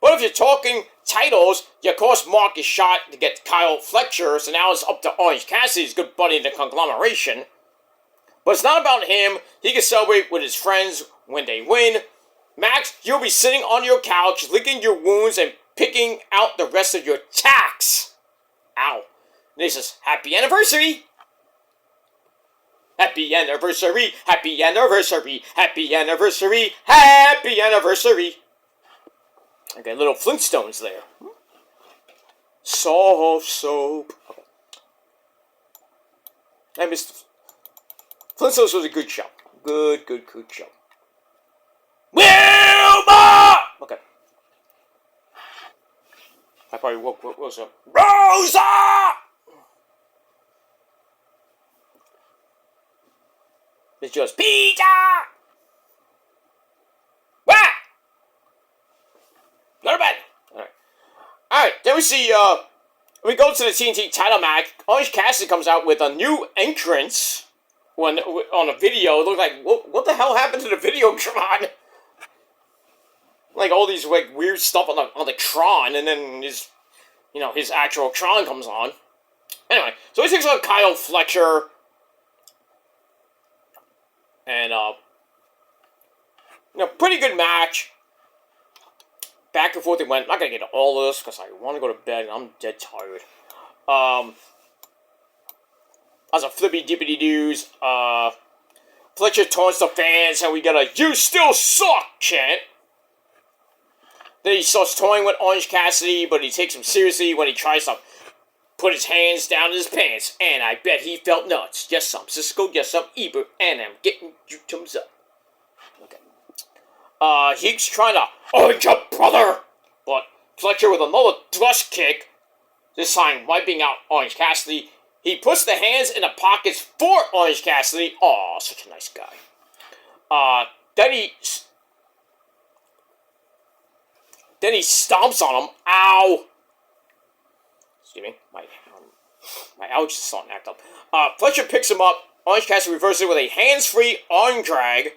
But if you're talking titles, of course Mark is shot to get Kyle Fletcher, so now it's up to Orange Cassidy's good buddy in the conglomeration. But it's not about him. He can celebrate with his friends when they win. Max, you'll be sitting on your couch, licking your wounds and picking out the rest of your tax. Ow. And he says, happy anniversary! Happy anniversary, happy anniversary, happy anniversary, happy anniversary. Okay, little Flintstones there. Soft soap. Okay. I missed. Flintstones was a good show. Good show. Wilma! Okay. I probably woke Rosa. Rosa! It's just Peter! What? Not bad. Alright, then we see, we go to the TNT title match. Orange Cassidy comes out with a new entrance on a video. It looked like, what the hell happened to the video, Tron? Like all these like weird stuff on the Tron, and then his actual Tron comes on. Anyway, so he takes on Kyle Fletcher. And, pretty good match. Back and forth it went. I'm not going to get into all of this because I want to go to bed and I'm dead tired. As a flippy dippity doos, Fletcher taunts the fans and we got a "You still suck" chant. Then he starts toying with Orange Cassidy, but he takes him seriously when he tries to put his hands down in his pants, and I bet he felt nuts. Yes, some Cisco, yes, some Ebert, and I'm getting you thumbs up. Okay. He's trying to orange up, brother! But Fletcher with another thrust kick, this time wiping out Orange Cassidy. He puts the hands in the pockets for Orange Cassidy. Aw, such a nice guy. Then he stomps on him. Ow! Excuse me, my ouch is starting to act up. Fletcher picks him up. Orange Cassidy reverses it with a hands-free arm drag.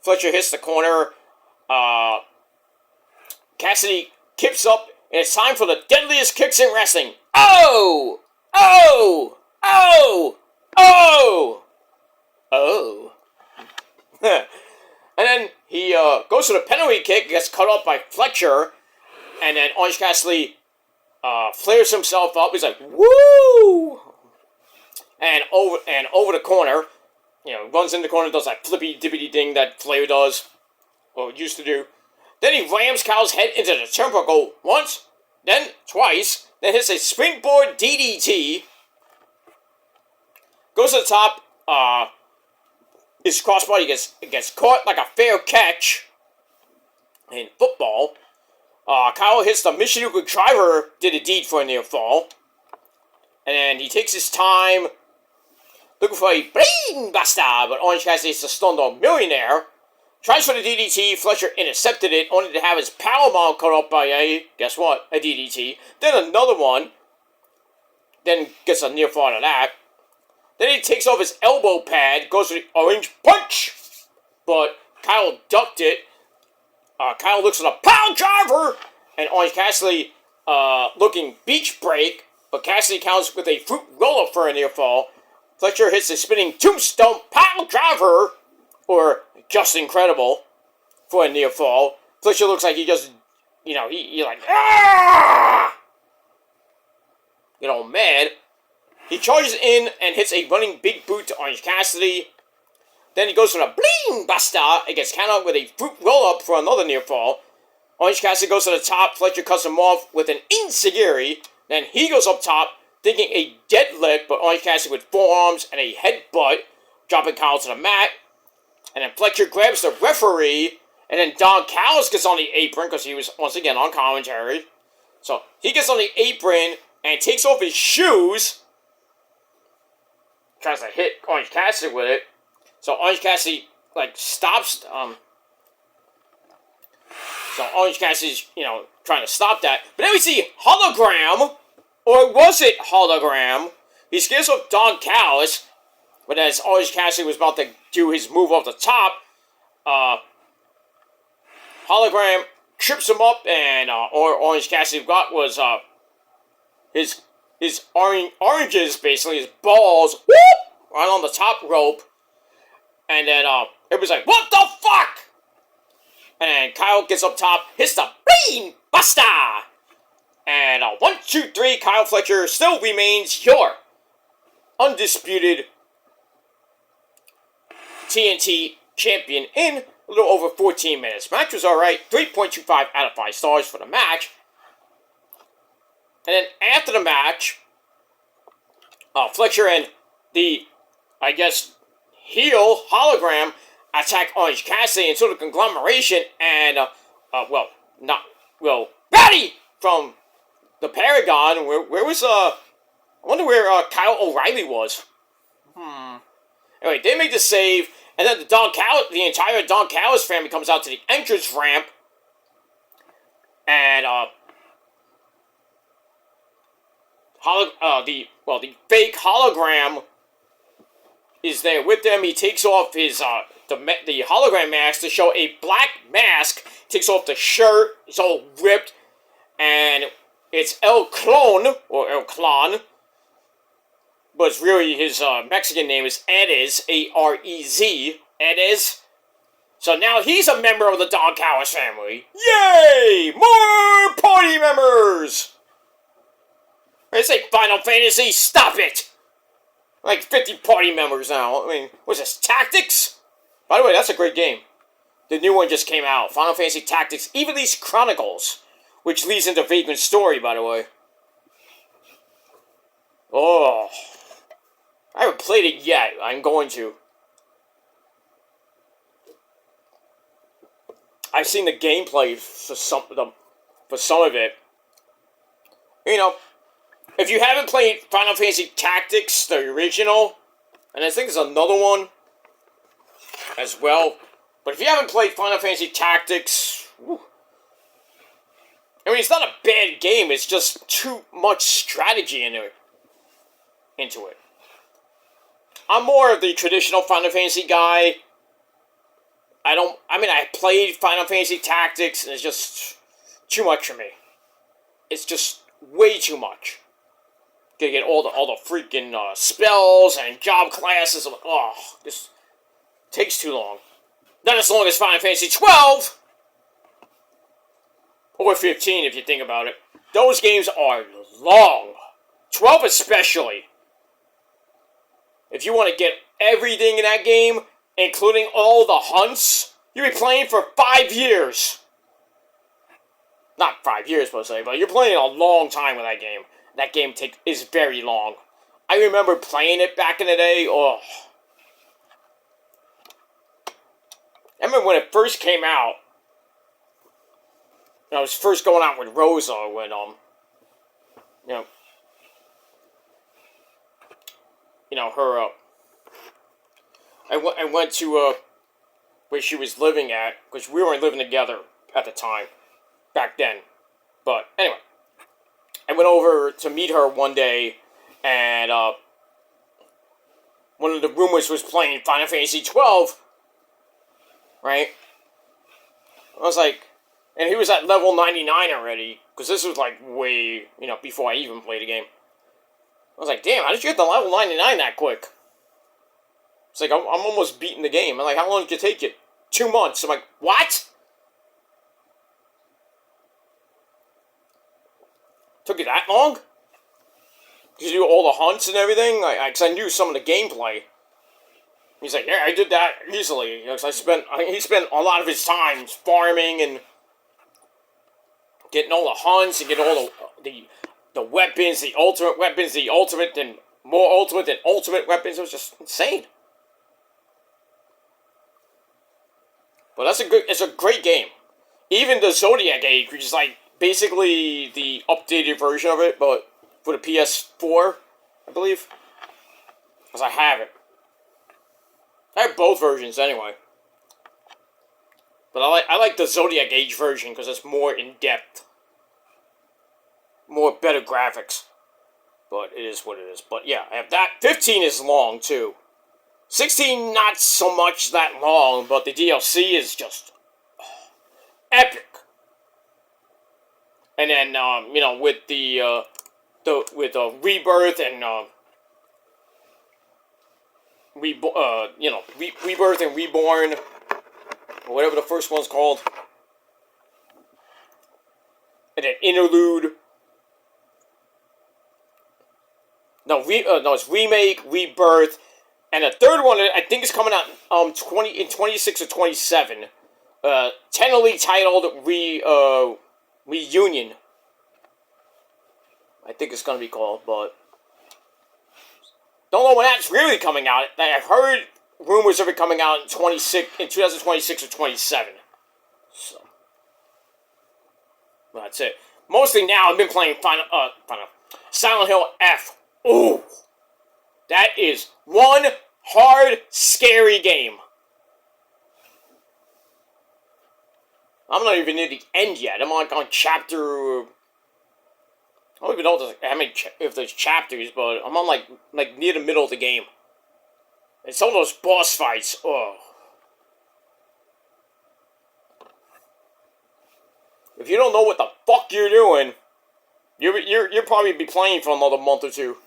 Fletcher hits the corner. Cassidy kips up, and it's time for the deadliest kicks in wrestling. Oh! Oh! Oh! Oh! Oh! And then he goes for the penalty kick, gets cut off by Fletcher, and then Orange Cassidy flares himself up. He's like, woo! And over the corner, runs in the corner, does that flippy dippity ding that Flair does, or used to do. Then he rams Kyle's head into the turnbuckle once, then twice, then hits a springboard DDT. Goes to the top, his crossbody gets caught like a fair catch in football. Kyle hits the Michinoku driver, did a deed for a near fall. And then he takes his time looking for a brain buster, but Orange Cassidy is the Stone Dog Millionaire. Tries for the DDT, Fletcher intercepted it, only to have his powerbomb cut off by guess what, a DDT. Then another one, then gets a near fall out of that. Then he takes off his elbow pad, goes for the orange punch, but Kyle ducked it. Kyle looks at a power driver, and Orange Cassidy looking beach break, but Cassidy counts with a fruit roll up for a near fall. Fletcher hits a spinning tombstone power driver, or just incredible, for a near fall. Fletcher looks like he just, he like, ah! Mad. He charges in and hits a running big boot to Orange Cassidy. Then he goes for a bling buster and gets countered with a fruit roll-up for another near fall. Orange Cassidy goes to the top. Fletcher cuts him off with an enziguri. Then he goes up top, thinking a deadlift, but Orange Cassidy with forearms and a headbutt, dropping Kyle to the mat. And then Fletcher grabs the referee, and then Don Callis gets on the apron, because he was, once again, on commentary. So, he gets on the apron and takes off his shoes. Tries to hit Orange Cassidy with it. So, Orange Cassidy, stops, so Orange Cassidy's, trying to stop that. But then we see Hologram, or was it Hologram? He scares off Don Callis, but as Orange Cassidy was about to do his move off the top, Hologram trips him up, and Orange Cassidy got was his oranges, basically, his balls, whoop, right on the top rope. And then everybody's like, what the fuck? And Kyle gets up top, hits the brain buster. And 1, 2, 3, Kyle Fletcher still remains your undisputed TNT champion in a little over 14 minutes. Match was alright, 3.25 out of 5 stars for the match. And then after the match, Fletcher and the, heel Hologram attack Orange Cassidy until the conglomeration and, Batty from the Paragon. Where was, I wonder where Kyle O'Reilly was. Anyway, they make the save, and then the entire Don Callis family comes out to the entrance ramp, and, the fake Hologram is there with them. He takes off his, the hologram mask to show a black mask, takes off the shirt, it's all ripped, and it's El Clon, or El Clon, but it's really his, Mexican name is Edez, A-R-E-Z, Edez. So now he's a member of the Don Callis family. Yay! More party members! I say Final Fantasy, stop it! 50 party members now. What's this, Tactics? By the way, that's a great game. The new one just came out. Final Fantasy Tactics Ivalice Chronicles, which leads into Vagrant's story, by the way. Oh. I haven't played it yet. I'm going to. I've seen the gameplay for some of it. If you haven't played Final Fantasy Tactics, the original, and I think there's another one as well, but if you haven't played Final Fantasy Tactics, it's not a bad game, it's just too much strategy into it. I'm more of the traditional Final Fantasy guy. I played Final Fantasy Tactics, and it's just too much for me. It's just way too much. Gotta get all the freaking spells and job classes. This takes too long. Not as long as Final Fantasy 12 or 15 if you think about it. Those games are long. 12 especially. If you want to get everything in that game, including all the hunts, you'll be playing for 5 years. Not 5 years per se, but you're playing a long time with that game. That game is very long. I remember playing it back in the day. Oh, I remember when it first came out. I was first going out with Rosa when her. I went to where she was living at because we weren't living together at the time back then. But anyway, I went over to meet her one day, and one of the roommates was playing Final Fantasy 12, right? I was like, and he was at level 99 already, because this was like way, before I even played the game. I was like, damn, how did you get to level 99 that quick? It's like, I'm almost beating the game. I'm like, how long did it take you? 2 months. I'm like, what? Took you that long? Did you do all the hunts and everything? Because I knew some of the gameplay. He's like, yeah, I did that easily. He spent a lot of his time farming and getting all the hunts and getting all the weapons, the ultimate weapons, the ultimate and more ultimate than ultimate weapons. It was just insane. But it's a great game. Even the Zodiac Age, which is like basically the updated version of it, but for the PS4, I believe. Because I have it. I have both versions anyway. But I like the Zodiac Age version because it's more in depth. More better graphics. But it is what it is. But yeah, I have that. 15 is long too. 16 not so much that long, but the DLC is just epic. And then with the Rebirth and Rebirth and Reborn, or whatever the first one's called, and then Interlude. No, it's Remake, Rebirth, and the third one I think is coming out in 26 or 27. Tentatively titled Reunion. I think it's gonna be called, but don't know when that's really coming out. I've heard rumors of it coming out in 2026 or 27. So, well, that's it. Mostly now I've been playing Silent Hill F. Ooh, that is one hard, scary game. I'm not even near the end yet. I'm like on chapter. I don't even know if there's chapters, but I'm on like near the middle of the game. And some of those boss fights, oh. If you don't know what the fuck you're doing, you'll probably be playing for another month or two.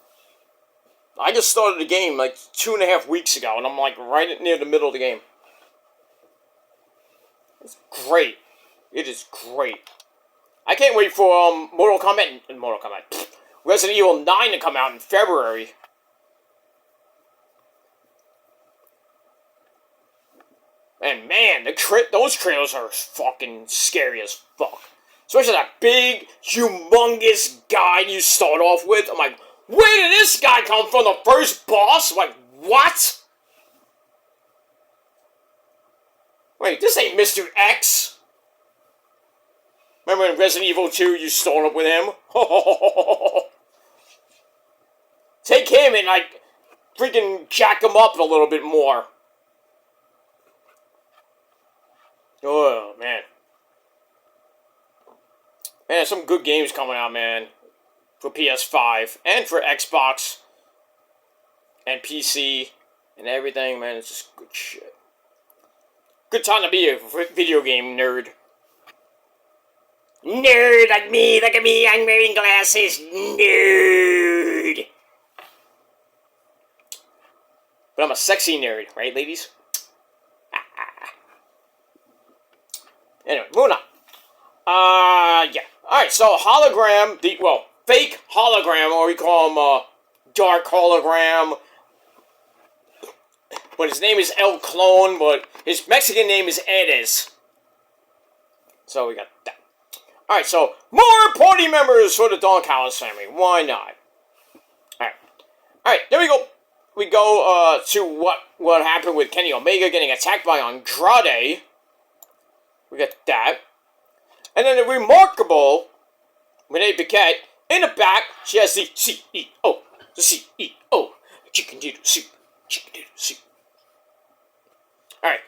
I just started the game like 2.5 weeks ago, and I'm like right near the middle of the game. It's great. It is great. I can't wait for Resident Evil 9 to come out in February. And man, those trailers are fucking scary as fuck. Especially that big, humongous guy you start off with. I'm like, where did this guy come from? The first boss? I'm like, what? Wait, this ain't Mr. X. Remember in Resident Evil 2 you start up with him? Take him and freaking jack him up a little bit more. Oh, man. Man, some good games coming out, man. For PS5 and for Xbox and PC and everything, man. It's just good shit. Good time to be a video game nerd. Nerd like me, look at me, I'm wearing glasses. Nerd. But I'm a sexy nerd, right, ladies? Anyway, moving on. Yeah. Alright, so hologram, fake hologram, or we call him, dark hologram. But his name is El Clone, but his Mexican name is Edes. So we got that. Alright, so more party members for the Don Callis family. Why not? Alright, there we go. We go to what happened with Kenny Omega getting attacked by Andrade. We got that. And then the remarkable Renee Paquette in the back. She has the CEO. The CEO. Chicken Doodle Soup. Chicken Doodle Soup. Alright.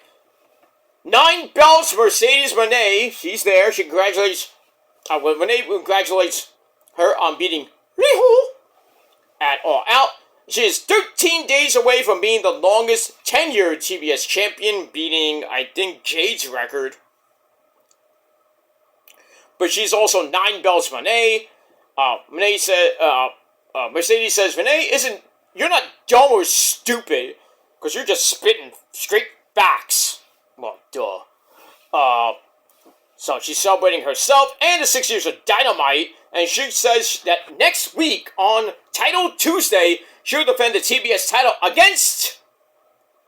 9 belts, Mercedes Moné. She's there. She congratulates. Renee congratulates her on beating Riho at All Out. She is 13 days away from being the longest tenured TBS champion, beating, I think, Jade's record. But she's also 9 belts, Moné. Moné said, Mercedes says, Moné, you're not dumb or stupid, because you're just spitting straight facts. Well, duh. So she's celebrating herself and the 6 years of Dynamite, and she says that next week on Title Tuesday, she'll defend the TBS title against,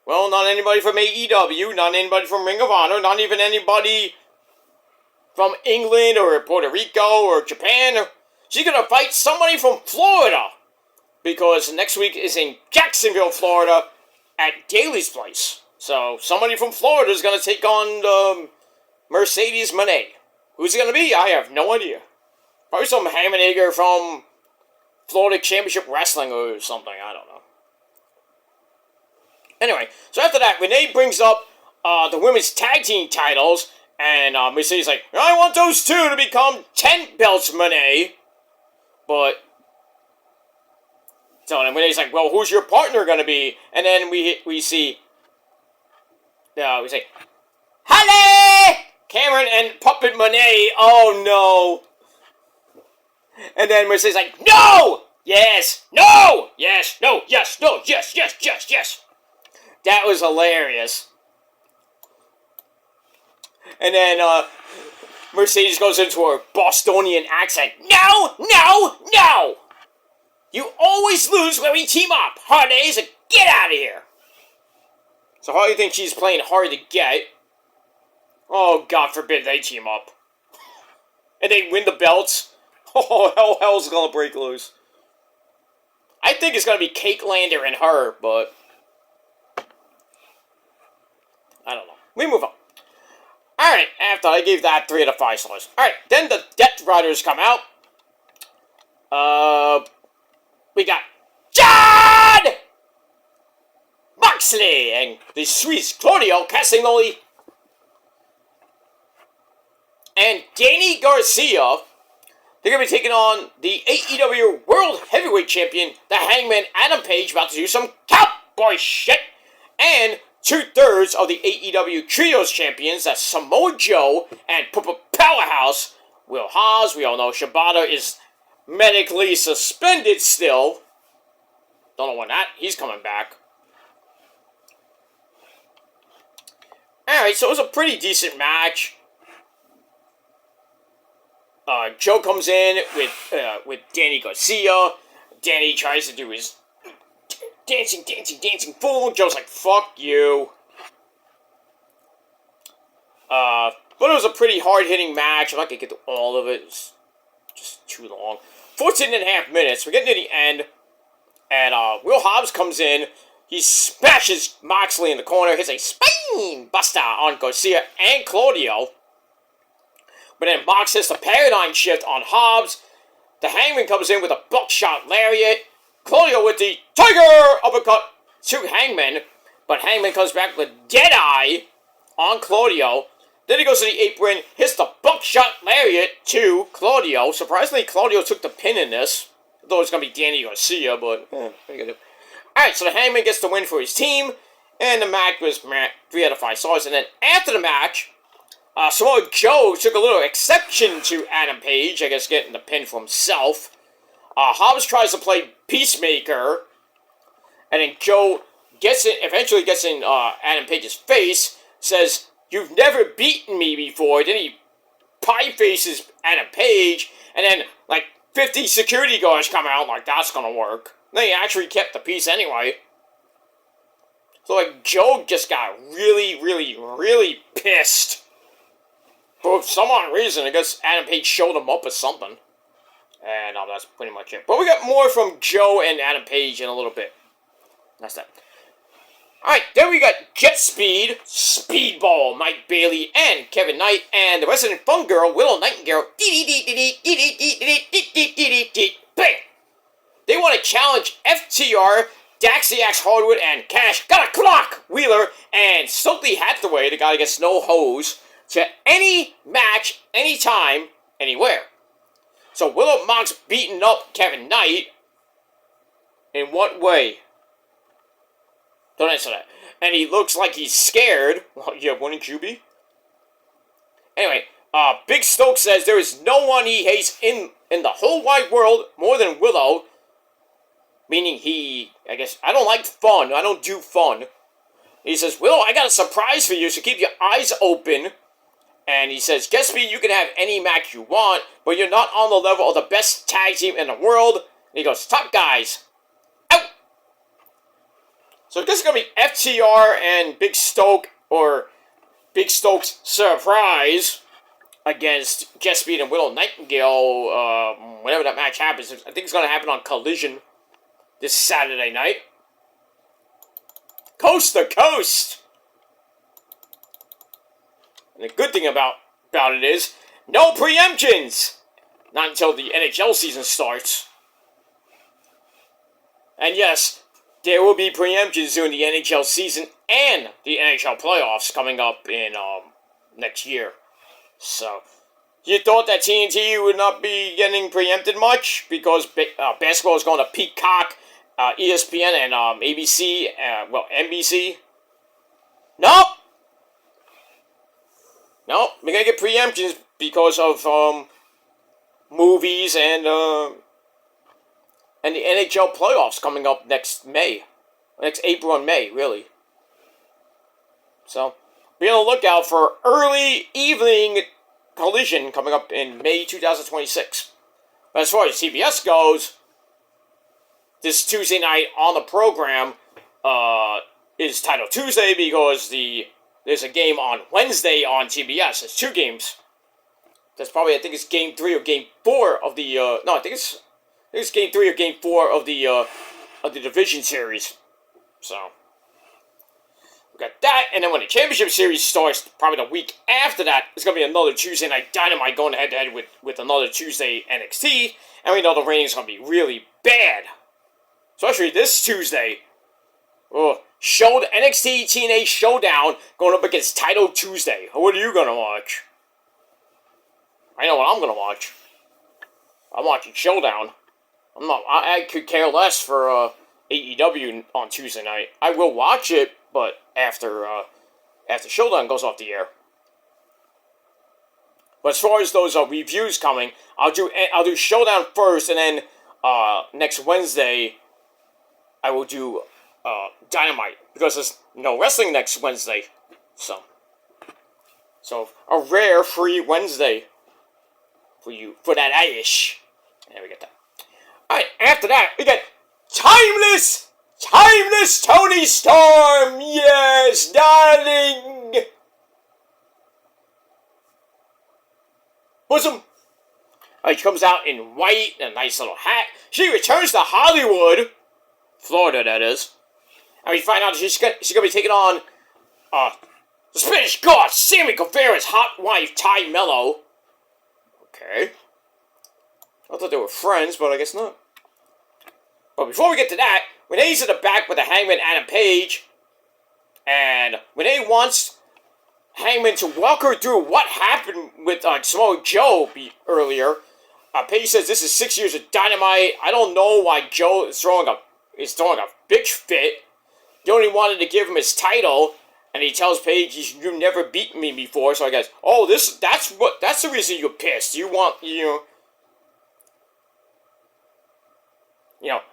well, not anybody from AEW, not anybody from Ring of Honor, not even anybody from England or Puerto Rico or Japan. She's going to fight somebody from Florida, because next week is in Jacksonville, Florida, at Daly's place. So somebody from Florida is going to take on Mercedes Moné. Who's it going to be? I have no idea. Probably some Hammernager from Florida Championship Wrestling or something. I don't know. Anyway, so after that, Renee brings up the women's tag team titles, and Mercedes like, I want those two to become 10 belts, Moné. But so then Renee's like, well, who's your partner going to be? And then we see, we say, Halle! Cameron and Puppet Moné. Oh no. And then Mercedes like, no! Yes! No! Yes! No! Yes! No! Yes! Yes! Yes! Yes! That was hilarious. And then Mercedes goes into her Bostonian accent. No! No! No! You always lose when we team up. Hardy, so get out of here. So how do you think she's playing hard to get? Oh, God forbid they team up. And they win the belts. Oh, hell's gonna break loose. I think it's gonna be Cake Lander and her, but I don't know. We move on. Alright, after I gave that 3 out of 5 stars. Alright, then the Death Riders come out. We got John Moxley and the Swiss Claudio Castagnoli and Danny Garcia. They're going to be taking on the AEW World Heavyweight Champion, the Hangman Adam Page, about to do some cowboy shit. And 2/3 of the AEW Trios Champions, that's Samoa Joe and Powerhouse Will Hobbs. We all know Shibata is medically suspended still. Don't know when he's coming back. Alright, so it was a pretty decent match. Joe comes in with Danny Garcia. Danny tries to do his dancing fool. Joe's like, fuck you. But it was a pretty hard-hitting match. I'm not going to get to all of it. It's just too long. 14.5 minutes. We're getting to the end. And Will Hobbs comes in. He smashes Moxley in the corner. Hits a spine buster on Garcia and Claudio. But then Mox hits the paradigm shift on Hobbs. The Hangman comes in with a buckshot lariat. Claudio with the Tiger uppercut to Hangman. But Hangman comes back with Deadeye on Claudio. Then he goes to the apron, hits the buckshot lariat to Claudio. Surprisingly, Claudio took the pin in this. Though it's going to be Danny Garcia, but what are you going to do? Alright, so the Hangman gets the win for his team. And the match was 3 out of 5 stars. And then after the match, Samoa Joe took a little exception to Adam Page, I guess getting the pin for himself. Hobbs tries to play Peacemaker, and then Joe eventually gets in Adam Page's face, says, you've never beaten me before. Then he pie faces Adam Page, and then, like, 50 security guards come out, like, that's gonna work. Then he actually kept the peace anyway. So, like, Joe just got really, really, really pissed. For some odd reason, I guess Adam Page showed him up or something. And that's pretty much it. But we got more from Joe and Adam Page in a little bit. That's that. Alright, then we got Jet Speed, Speedball, Mike Bailey, and Kevin Knight, and the resident fun girl, Willow Nightingale. Bam! They want to challenge FTR, Daxie Axe Hardwood, and Cash Gotta Clock Wheeler, and Stokely Hathaway, the guy that gets no hose, to any match, anytime, anywhere. So Willow Mock's beating up Kevin Knight. In what way? Don't answer that. And he looks like he's scared. Well, yeah, wouldn't you be? Anyway, Big Stoke says there is no one he hates in the whole wide world more than Willow. Meaning I guess, I don't like fun. I don't do fun. He says, Willow, I got a surprise for you, so keep your eyes open. And he says, guess me, you can have any match you want, but you're not on the level of the best tag team in the world. And he goes, top guys. Out! So I guess it's going to be FTR and Big Stoke, or Big Stoke's surprise, against Jet Speed and Willow Nightingale, whenever that match happens. I think it's going to happen on Collision this Saturday night. Coast to coast! And the good thing about it is, no preemptions! Not until the NHL season starts. And yes, there will be preemptions during the NHL season and the NHL playoffs coming up in next year. So, you thought that TNT would not be getting preempted much because basketball is going to Peacock, ESPN, and ABC, NBC? Nope! Nope, we're going to get preemptions because of movies and the NHL playoffs coming up next April and May, really. So, be on the lookout for early evening Collision coming up in May 2026. But as far as CBS goes, this Tuesday night on the program is Title Tuesday because there's a game on Wednesday on TBS. It's 2 games. That's probably, I think it's Game 3 or Game 4 of the, I think it's Game 3 or Game 4 of the Division Series. So, we got that, and then when the Championship Series starts, probably the week after that, it's going to be another Tuesday night Dynamite going head-to-head with another Tuesday NXT, and we know the ratings are going to be really bad. Especially this Tuesday. Oh, NXT TNA Showdown going up against Title Tuesday. What are you going to watch? I know what I'm going to watch. I'm watching Showdown. I could care less for AEW on Tuesday night. I will watch it, but after Showdown goes off the air. But as far as those reviews coming, I'll do Showdown first, and then next Wednesday I will do Dynamite, because there's no wrestling next Wednesday. So a rare free Wednesday for you, for that Irish. And we get that. Alright, after that, we get Timeless Tony Storm! Yes, darling! Bosom! She comes out in white, and a nice little hat. She returns to Hollywood, Florida, that is. And we find out that she's going to be taking on the Spanish God, Sammy Guevara's hot wife, Ty Mello. Okay. I thought they were friends, but I guess not. But before we get to that, Renee's in the back with the Hangman Adam Page. And Renee wants Hangman to walk her through what happened with Samoa Joe earlier. Page says this is 6 years of Dynamite. I don't know why Joe is throwing a bitch fit. He only wanted to give him his title, and he tells Paige, "You've never beaten me before." So I guess, that's the reason you're pissed.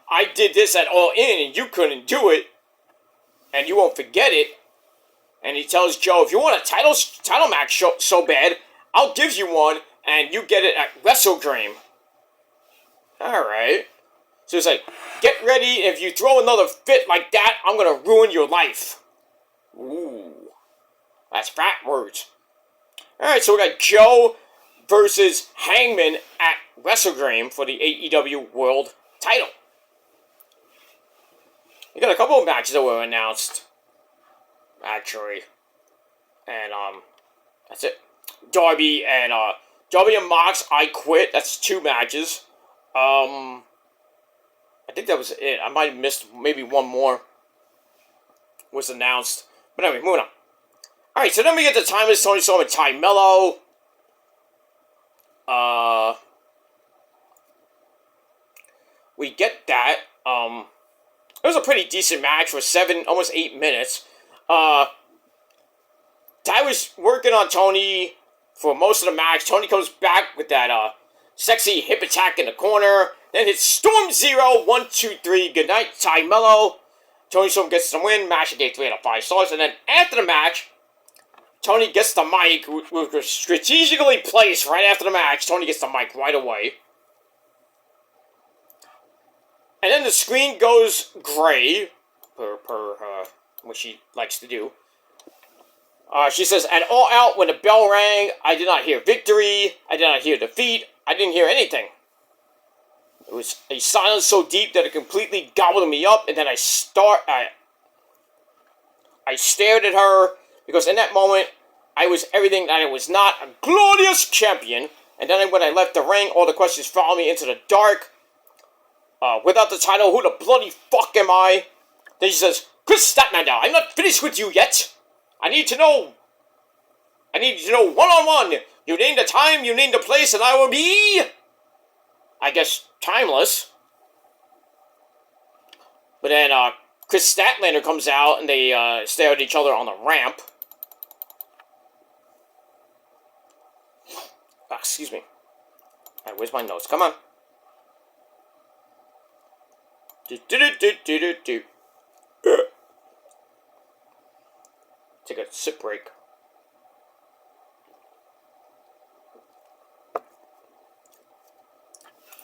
I did this at All In, and you couldn't do it, and you won't forget it. And he tells Joe, if you want a title match so bad, I'll give you one, and you get it at WrestleGream. Alright. So he's like, get ready, if you throw another fit like that, I'm gonna ruin your life. Ooh. That's fat words. Alright, so we got Joe versus Hangman at WrestleGream for the AEW World title. We got a couple of matches that were announced, actually. And, that's it. Darby and Mox, I Quit. That's 2 matches. I think that was it. I might have missed maybe one more was announced. But anyway, moving on. Alright, so then we get the Timeless Tony Storm and Ty Mello. We get that. It was a pretty decent match for 7, almost 8 minutes. Ty was working on Tony for most of the match. Tony comes back with that sexy hip attack in the corner. Then hits Storm Zero, 1, 2, 3. Good night, Ty Mello. Tony Storm gets the win. Match gave 3 out of 5 stars. And then after the match, Tony gets the mic, which was strategically placed right after the match. Tony gets the mic right away. And then the screen goes gray, per what she likes to do. She says, and all out when the bell rang, I did not hear victory, I did not hear defeat, I didn't hear anything. It was a silence so deep that it completely gobbled me up, and then I stared at her, because in that moment, I was everything that I was not, a glorious champion. And then when I left the ring, all the questions followed me into the dark. Without the title, who the bloody fuck am I? Then she says, Chris Statlander, I'm not finished with you yet. I need to know one-on-one. You name the time, you name the place, and I will be, I guess, timeless. But then, Chris Statlander comes out, and they, stare at each other on the ramp. Excuse me. Alright, where's my notes? Come on. Take a sip break.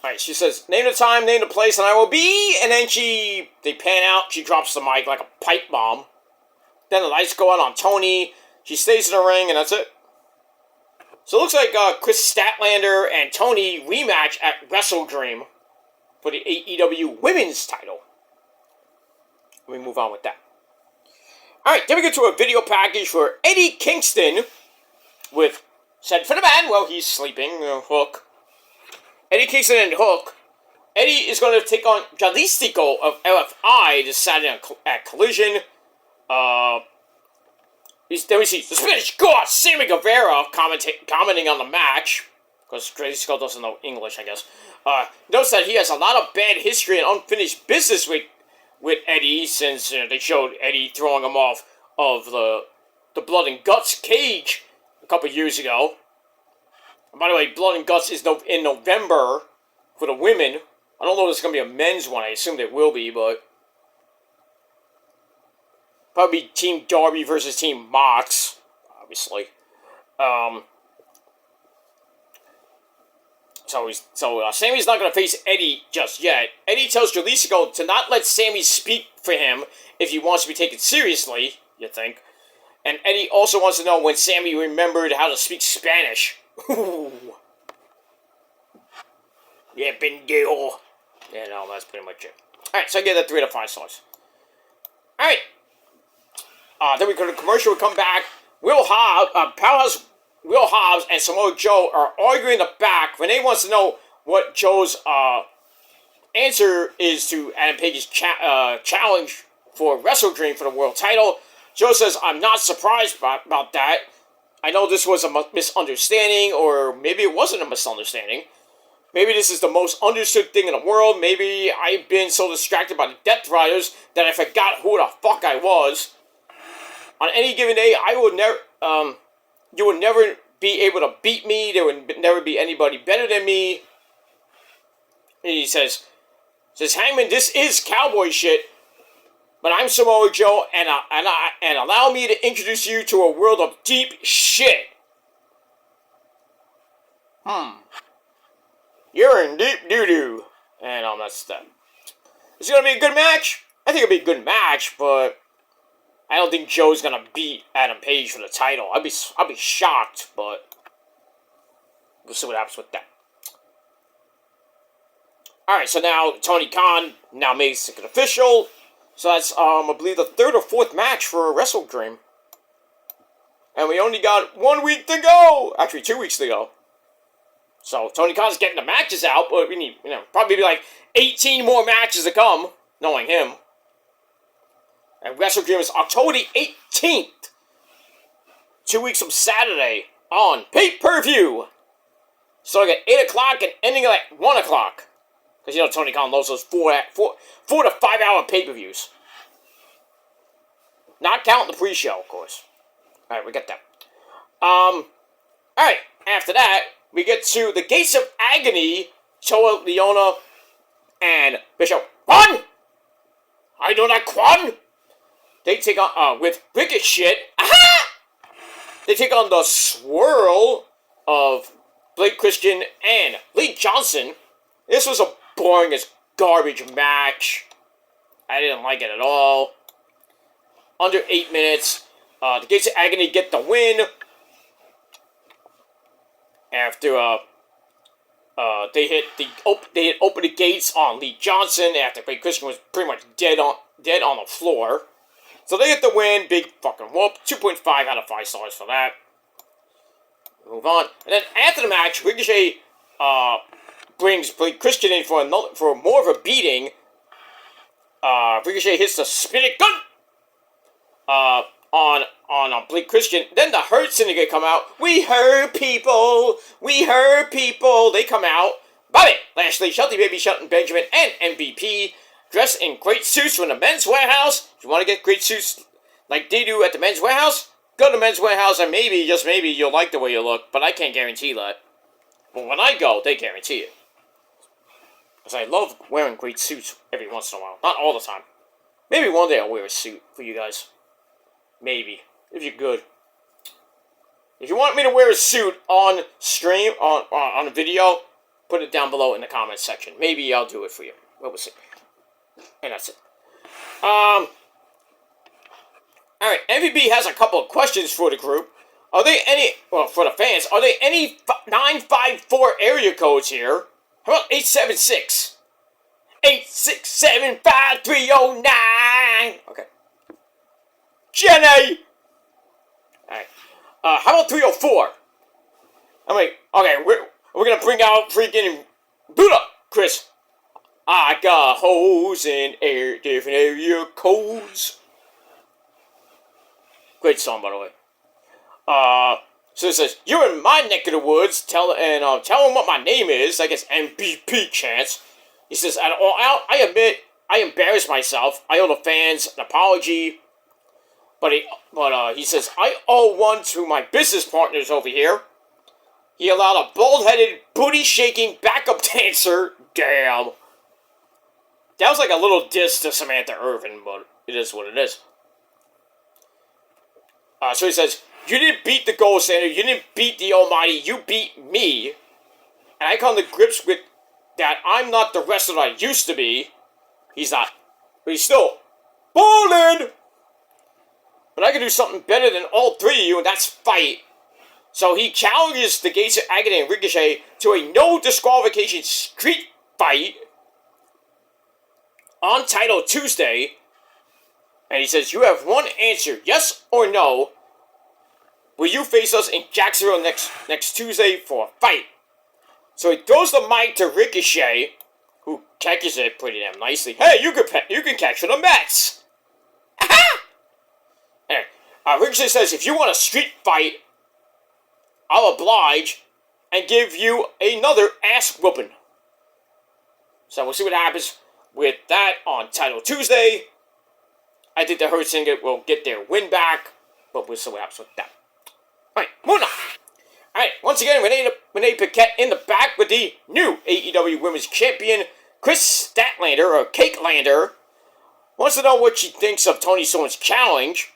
Alright, she says, name the time, name the place, and I will be, and then they pan out, she drops the mic like a pipe bomb. Then the lights go out on Tony, she stays in the ring, and that's it. So it looks like Chris Statlander and Tony rematch at WrestleDream for the AEW Women's title. Let me move on with that. Alright, then we get to a video package for Eddie Kingston with Said for the Man while he's sleeping, Hook. Eddie Kingston and Hook. Eddie is going to take on Jalistico of LFI this Saturday at Collision. Then we see the Spanish God, Sammy Guevara, commenting on the match, because Jalisco doesn't know English, I guess. Notes that he has a lot of bad history and unfinished business with Eddie, since they showed Eddie throwing him off of the Blood and Guts cage a couple years ago. And by the way, Blood and Guts is in November for the women. I don't know if there's going to be a men's one. I assume there will be, but probably Team Darby versus Team Mox, obviously. So Sammy's not going to face Eddie just yet. Eddie tells Jalisco to not let Sammy speak for him if he wants to be taken seriously, you think. And Eddie also wants to know when Sammy remembered how to speak Spanish. Yeah, pendejo. Yeah, no, that's pretty much it. Alright, so I get that 3 out of 5 stars. Alright. Then we go to commercial, we come back. Powerhouse Will Hobbs and Samoa Joe are arguing in the back. Renee wants to know what Joe's answer is to Adam Page's challenge for WrestleDream for the world title. Joe says, I'm not surprised about that. I know this was a misunderstanding, or maybe it wasn't a misunderstanding. Maybe this is the most understood thing in the world. Maybe I've been so distracted by the Death Riders that I forgot who the fuck I was. On any given day, you would never be able to beat me. There would never be anybody better than me. And he says, Hangman, this is cowboy shit. But I'm Samoa Joe, and allow me to introduce you to a world of deep shit. You're in deep doo-doo. And that's that. It's gonna be a good match. I think it'll be a good match, but I don't think Joe's gonna beat Adam Page for the title. I'll be shocked, but we'll see what happens with that. Alright, so now Tony Khan now makes it official. So that's, I believe, the third or fourth match for Wrestle Dream. And we only got 1 week to go! Actually, 2 weeks to go. So Tony Khan's getting the matches out, but we need, probably like 18 more matches to come, knowing him. And Wrestle Dream is October the 18th. 2 weeks from Saturday on pay-per-view. Starting at 8 o'clock and ending at 1 o'clock. Because, Tony Khan loves those 4 to 5 hour pay-per-views. Not counting the pre-show, of course. Alright, we got that. Alright, after that, we get to the Gates of Agony, Choa Leona and Bishop Kwan! I know that Kwan! They take on, with Ricochet, aha! They take on the swirl of Blake Christian and Lee Johnson. This was a boring as garbage match. I didn't like it at all. Under 8 minutes. The Gates of Agony get the win. After they open the gates on Lee Johnson after Blake Christian was pretty much dead on the floor. So they get the win. Big fucking whoop. 2.5 out of 5 stars for that. Move on. And then after the match, Ricochet brings Blake Christian in for more of a beating. Ricochet hits the spinning gun on Blake Christian. Then the Hurt Syndicate come out. We hurt people. We hurt people. They come out. Bobby Lashley, Shelton Baby, Shelton Benjamin, and MVP dressed in great suits from the Men's Warehouse. If you want to get great suits like they do at the Men's Warehouse, go to the Men's Warehouse and maybe, just maybe, you'll like the way you look. But I can't guarantee that. But when I go, they guarantee it. Because I love wearing great suits every once in a while. Not all the time. Maybe one day I'll wear a suit for you guys. Maybe. If you're good. If you want me to wear a suit on stream, on a video, put it down below in the comments section. Maybe I'll do it for you. We'll see. And that's it. Alright, MVP has a couple of questions for the group. Are there any, well, for the fans, are there any 954 area codes here? How about 876? 8675309. Okay. Jenny! Alright. How about 304? I'm like, okay, we're gonna bring out freaking Buddha, Chris. I got hoes in different area codes. Great song, by the way. So it says, you're in my neck of the woods, tell him what my name is, I guess MVP chance. He says, I admit, I embarrassed myself. I owe the fans an apology. But he says, I owe one to my business partners over here. He allowed a bald-headed, booty-shaking backup dancer. Damn. That was like a little diss to Samantha Irvin, but it is what it is. So he says, you didn't beat the gold standard, you didn't beat the almighty, you beat me. And I come to grips with that I'm not the wrestler I used to be. He's not. But he's still ballin'. But I can do something better than all three of you, and that's fight. So he challenges the Gates of Agony and Ricochet to a no disqualification street fight on Title Tuesday. And he says, you have one answer, yes or no. Will you face us in Jacksonville next Tuesday for a fight? So he throws the mic to Ricochet, who catches it pretty damn nicely. Hey, you can catch for the Mets. Aha! And, Ricochet says, if you want a street fight, I'll oblige and give you another ass whooping. So we'll see what happens with that on Title Tuesday. I think the Hurt Syndicate will get their win back, but we'll see what happens with that. Alright, moving on. Alright, once again, Renee Paquette in the back with the new AEW Women's Champion, Chris Statlander, or Cake Lander, wants to know what she thinks of Tony Storm's challenge.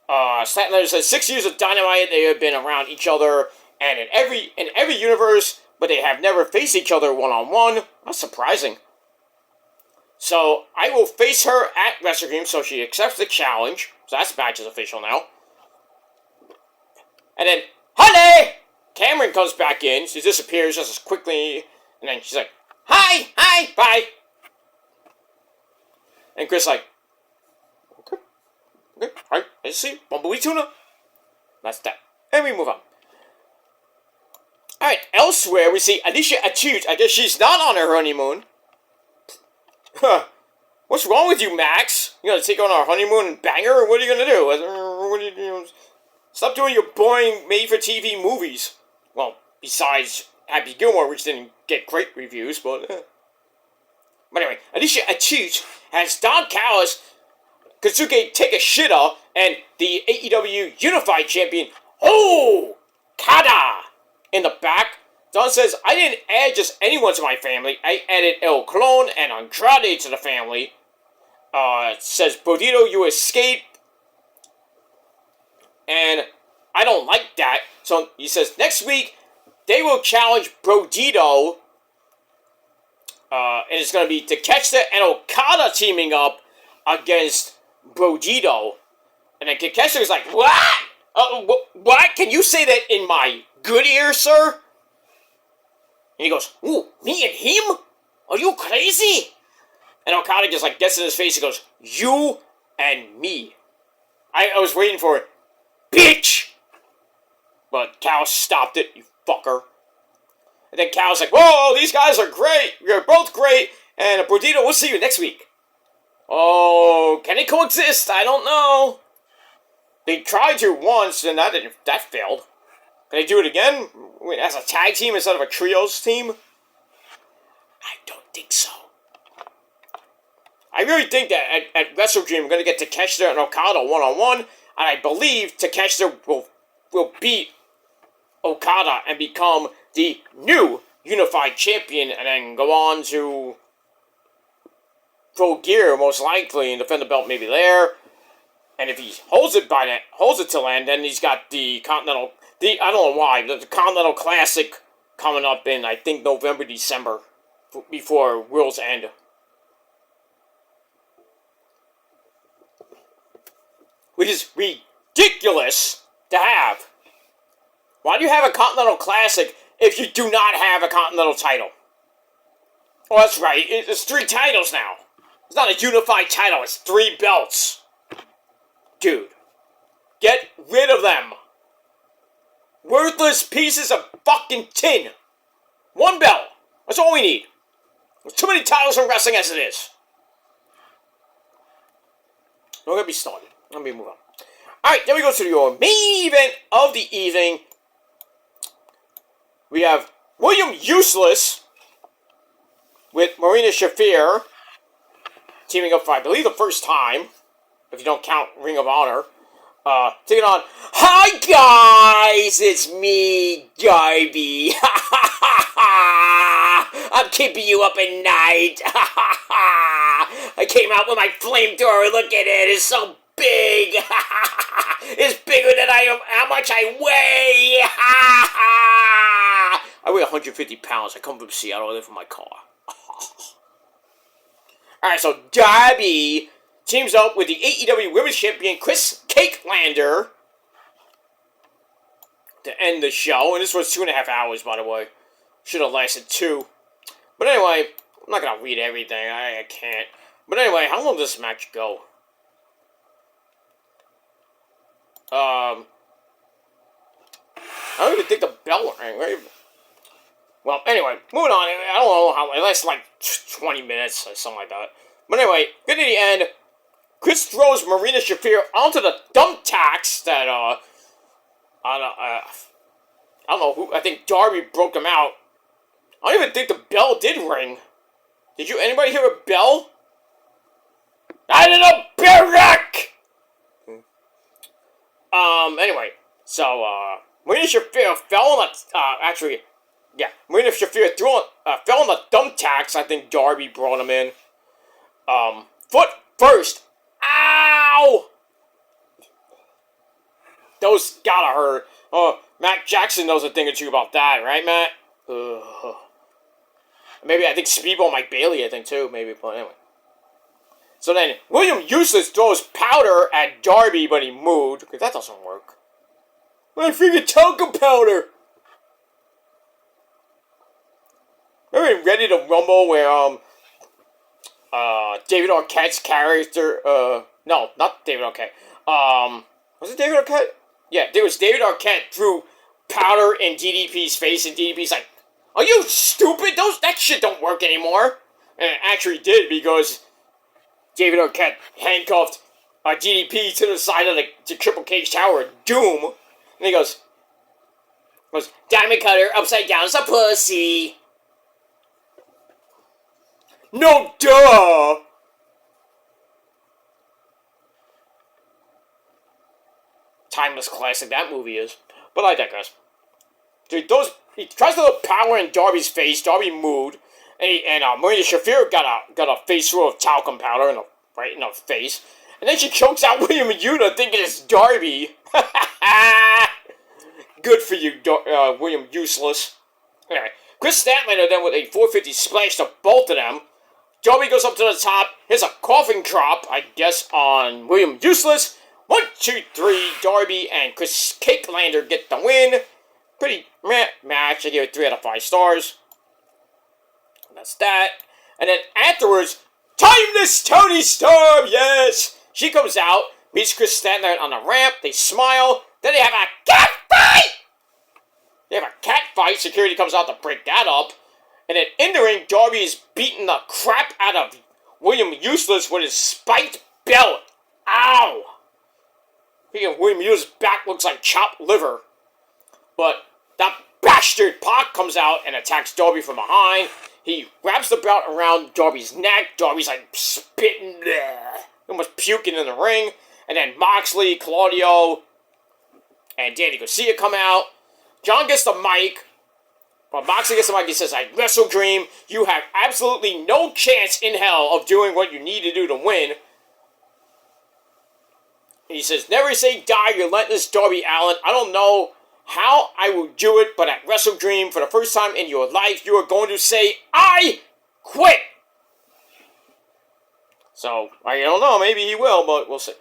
Statler says 6 years of Dynamite, they have been around each other, and in every universe, but they have never faced each other one-on-one. That's surprising. So, I will face her at Wrestle Kingdom, so she accepts the challenge. So that match is official now. And then, honey! Cameron comes back in. She disappears just as quickly. And then she's like, hi, bye. And Chris like, okay, alright, let's see. Bumblebee Tuna. That's that. And we move on. Alright, elsewhere we see Alicia Atout. I guess she's not on her honeymoon. Huh. What's wrong with you, Max? You gonna take on our honeymoon and bang her, or what are you gonna do? What are you doing? Stop doing your boring made-for-TV movies. Well, besides Happy Gilmore, which didn't get great reviews, but... But anyway, Alicia Atout has Don Callis, Kazuki Takeshita, and the AEW Unified Champion, Okada, in the back. Don says, I didn't add just anyone to my family. I added El Clone and Andrade to the family. Says, Bodito, you escape. And I don't like that. So he says, next week, they will challenge Bodito. And it's going to be Takeshita and Okada teaming up against Bodito. And then Takeshita is like, what? What? Can you say that in my good ear, sir? And he goes, ooh, me and him? Are you crazy? And Okada just like gets in his face and goes, you and me. I was waiting for it. Bitch! But Cal stopped it, you fucker. And then Cal's like, whoa, these guys are great. You're both great. And Bodito, we'll see you next week. Oh, can they coexist? I don't know. They tried to once, and that failed. Can they do it again? As a tag team instead of a trios team? I don't think so. I really think that at Wrestle Dream, we're going to get Takeshita and Okada one-on-one, and I believe Takeshita will beat Okada and become the new Unified Champion, and then go on to Full Gear, most likely, and defend the belt maybe there. And if he holds it till end, then he's got the Continental, I don't know why, the Continental Classic coming up in, I think, November, December, before World's End. Which is ridiculous to have. Why do you have a Continental Classic if you do not have a Continental title? Oh, that's right. It's 3 titles now. It's not a unified title. It's 3 belts. Dude, get rid of them. Worthless pieces of fucking tin. 1 belt. That's all we need. There's too many titles in wrestling as it is. Don't get me started. Let me move on. Alright, then we go to your main event of the evening. We have William Useless with Marina Shafir teaming up for, I believe, the first time, if you don't count Ring of Honor. Taking on, hi guys, it's me, Darby. I'm keeping you up at night. I came out with my flamethrower. Look at it. It's so big. It's bigger than how much I weigh. I weigh 150 pounds. I come from Seattle. I live in my car. Alright, so Darby teams up with the AEW Women's Champion Chris Cakelander to end the show. And this was 2.5 hours, by the way. Should have lasted 2. But anyway, I'm not going to read everything. I can't. But anyway, how long does this match go? I don't even think the bell rang, right? Well, anyway, moving on. I don't know how, it lasts like 20 minutes or something like that. But anyway, good to the end. Chris throws Marina Shafir onto the thumbtacks that, I don't know who, I think Darby broke him out. I don't even think the bell did ring. Did anybody hear a bell? I did a barrack! Anyway, so, Marina Shafir fell on the, Marina Shafir fell on the thumbtacks. I think Darby brought him in. Foot first. Ow! Those gotta hurt. Matt Jackson knows a thing or two about that, right, Matt? Ugh. Maybe I think Speedball Mike Bailey, I think too, maybe, but anyway. So then, William Useless throws powder at Darby, but he moved, because that doesn't work. My freaking talcum powder! Remember Ready to Rumble where, David Arquette's character, no, not David Arquette. Was it David Arquette? Yeah, there was David Arquette threw powder in DDP's face, and DDP's like, are you stupid? That shit don't work anymore. And it actually did, because David Arquette handcuffed DDP to the side of the Triple Cage Tower of Doom. And he goes, Diamond Cutter upside down is a pussy. No, duh! Timeless classic that movie is. But I digress. Dude, he tries to throw power in Darby's face. Darby moved. And Marina Shafir got a face full of talcum powder right in the face. And then she chokes out William Yuta thinking it's Darby. Good for you, William Useless. Anyway, Chris Statlander then with a 450 splash to both of them. Darby goes up to the top, hits a coffin drop, I guess, on William Useless. 1, 2, 3, Darby and Chris Cakelander get the win. Pretty meh match. I give it 3 out of 5 stars. And that's that. And then afterwards, Timeless Tony Storm, yes! She comes out, meets Chris Statlander on the ramp, they smile, then they have a cat fight! Security comes out to break that up. And then in the ring, Darby is beating the crap out of William Useless with his spiked belt. Ow! Speaking of William Useless' back looks like chopped liver. But that bastard Pac comes out and attacks Darby from behind. He wraps the belt around Darby's neck. Darby's like spitting, almost puking in the ring. And then Moxley, Claudio, and Danny Garcia come out. John gets the mic. But Moxley gets the mic, he says, I wrestle Dream. You have absolutely no chance in hell of doing what you need to do to win. And he says, never say die, relentless Darby Allin. I don't know how I will do it, but at Wrestle Dream, for the first time in your life, you are going to say, I quit. So, I don't know, maybe he will, but we'll see.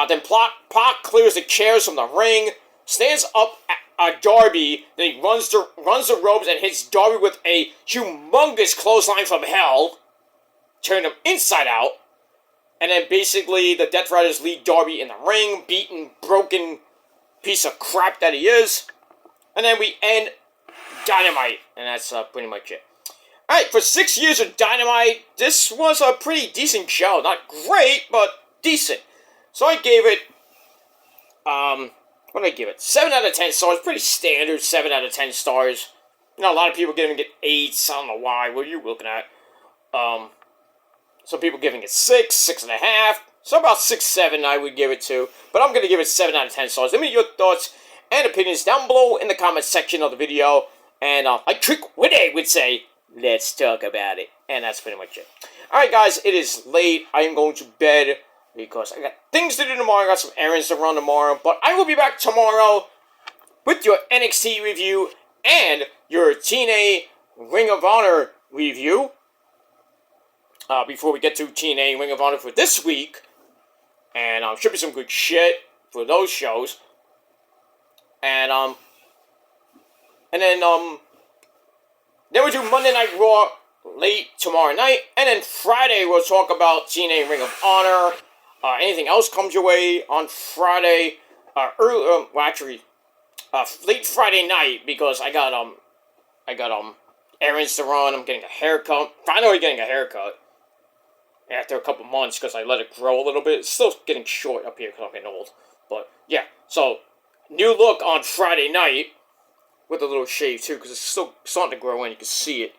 Then Pac clears the chairs from the ring, stands up at Darby, then he runs the ropes and hits Darby with a humongous clothesline from hell, turning him inside out, and then basically the Death Riders lead Darby in the ring, beaten, broken piece of crap that he is, and then we end Dynamite, and that's pretty much it. Alright, for 6 years of Dynamite, this was a pretty decent show. Not great, but decent. So I gave it, what did I give it? 7 out of 10 stars. Pretty standard 7 out of 10 stars. You know, a lot of people giving it 8s. I don't know why. What are you looking at? Some people giving it 6, 6.5. So about 6, 7 I would give it to. But I'm going to give it 7 out of 10 stars. Let me know your thoughts and opinions down below in the comment section of the video. And like Trick Winnie would say, let's talk about it. And that's pretty much it. Alright guys, it is late. I am going to bed because I got things to do tomorrow. I got some errands to run tomorrow. But I will be back tomorrow with your NXT review and your TNA Ring of Honor review. Before we get to TNA Ring of Honor for this week. And should be some good shit for those shows. And then we'll do Monday Night Raw late tomorrow night. And then Friday we'll talk about TNA Ring of Honor. Anything else comes your way on Friday. Late Friday night because I got errands to run. I'm getting a haircut. Finally getting a haircut. After a couple months because I let it grow a little bit. It's still getting short up here because I'm getting old. But yeah, so new look on Friday night. With a little shave too, because it's still starting to grow in. You can see it,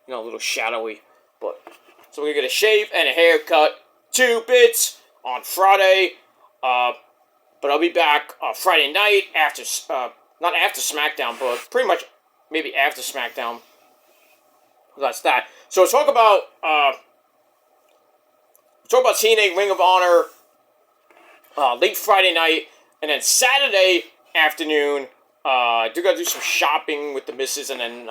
you know, a little shadowy. But so we're gonna get a shave and a haircut, 2 bits on Friday. But I'll be back Friday night after, not after SmackDown, but pretty much maybe after SmackDown. That's that. So talk about talk about TNA Ring of Honor late Friday night, and then Saturday afternoon, I do gotta do some shopping with the missus, and then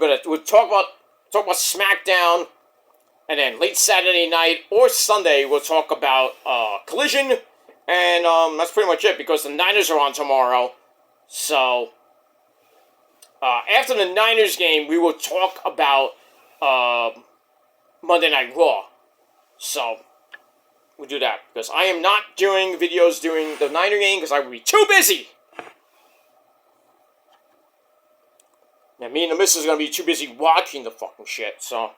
we'll talk about SmackDown, and then late Saturday night or Sunday we'll talk about Collision, and that's pretty much it because the Niners are on tomorrow. So after the Niners game, we will talk about Monday Night Raw. So we'll do that because I am not doing videos during the Niner game because I will be too busy. Now, me and the missus are going to be too busy watching the fucking shit, so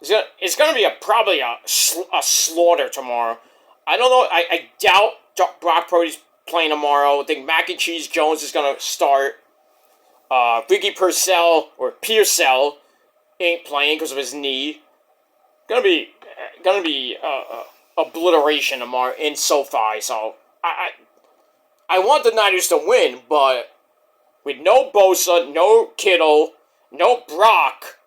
it's going to be probably a slaughter tomorrow. I don't know. I doubt Brock Purdy's playing tomorrow. I think Mac and Cheese Jones is going to start. Ricky Purcell ain't playing because of his knee. Gonna be obliteration tomorrow in SoFi. So I want the Niners to win, but with no Bosa, no Kittle, no Brock,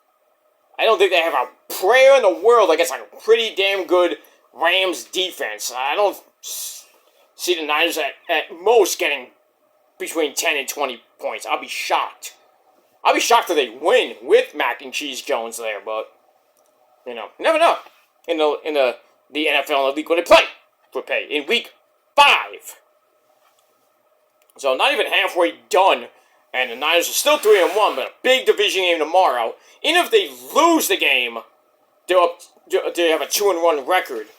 I don't think they have a prayer in the world against like a pretty damn good Rams defense. I don't see the Niners at most getting between 10 and 20 points. I'll be shocked. I'll be shocked if they win with Mac and Cheese Jones there, but you never know. In the NFL and the league when they play in week 5. So not even halfway done, and the Niners are still 3-1, but a big division game tomorrow. Even if they lose the game, they have a 2-1 record.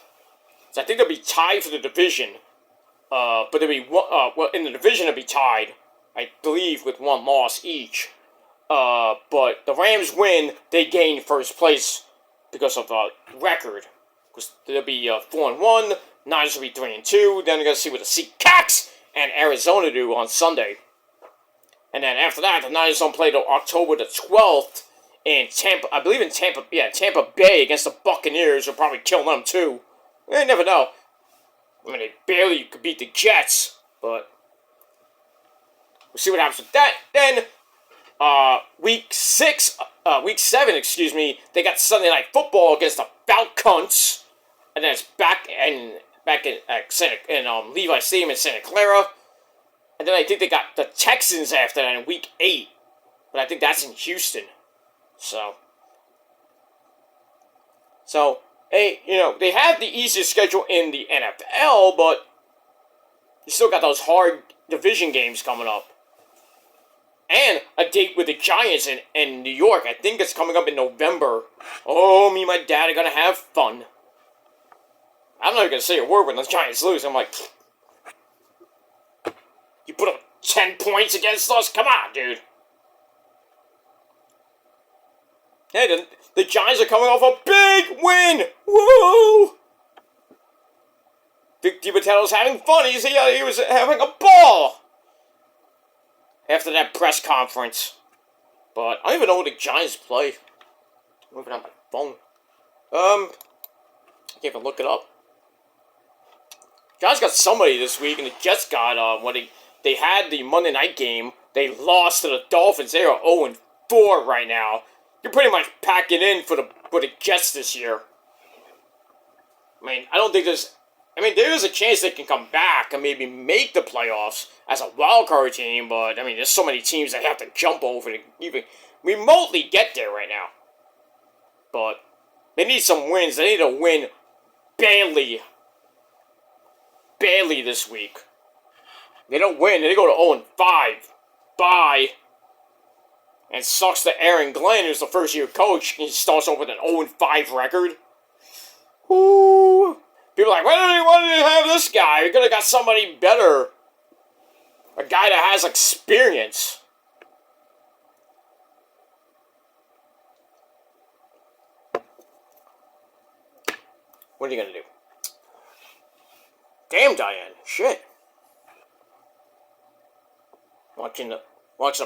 So I think they'll be tied for the division. But they'll be in the division they'll be tied, I believe, with 1 loss each. But the Rams win, they gain first place because of record. Because they'll be 4-1, Niners will be 3-2. Then they're gonna see what the Seahawks and Arizona do on Sunday. And then after that, the Niners don't play till October the 12th in Tampa. I believe in Tampa Bay against the Buccaneers. Will probably kill them too. You never know. I mean, they barely could beat the Jets, but we'll see what happens with that. Then, week 7, they got Sunday Night Football against the Falcons, and then it's back in Levi Stadium in Santa Clara, and then I think they got the Texans after that in week 8, but I think that's in Houston. So. Hey, they have the easiest schedule in the NFL, but you still got those hard division games coming up. And a date with the Giants in New York. I think it's coming up in November. Oh, me and my dad are going to have fun. I'm not even going to say a word when the Giants lose. I'm like, you put up 10 points against us? Come on, dude. Hey, the Giants are coming off a big win! Woo! Vic DiBattello's having fun. He was having a ball after that press conference. But I don't even know what the Giants play. I'm moving on my phone. I can't even look it up. Giants got somebody this week, and the Jets got when they had the Monday night game. They lost to the Dolphins. They are 0-4 right now. You're pretty much packing in for the Jets this year. I mean, I don't think there is a chance they can come back and maybe make the playoffs as a wildcard team, but, I mean, there's so many teams that have to jump over to even remotely get there right now. But they need some wins. They need to win badly this week. They don't win, they go to 0-5. Bye. And sucks that Aaron Glenn, who's the first-year coach, he starts off with an 0-5 record. Ooh. People are like, why did they have this guy? We could have got somebody better. A guy that has experience. What are you going to do? Damn, Diane. Shit. Watching the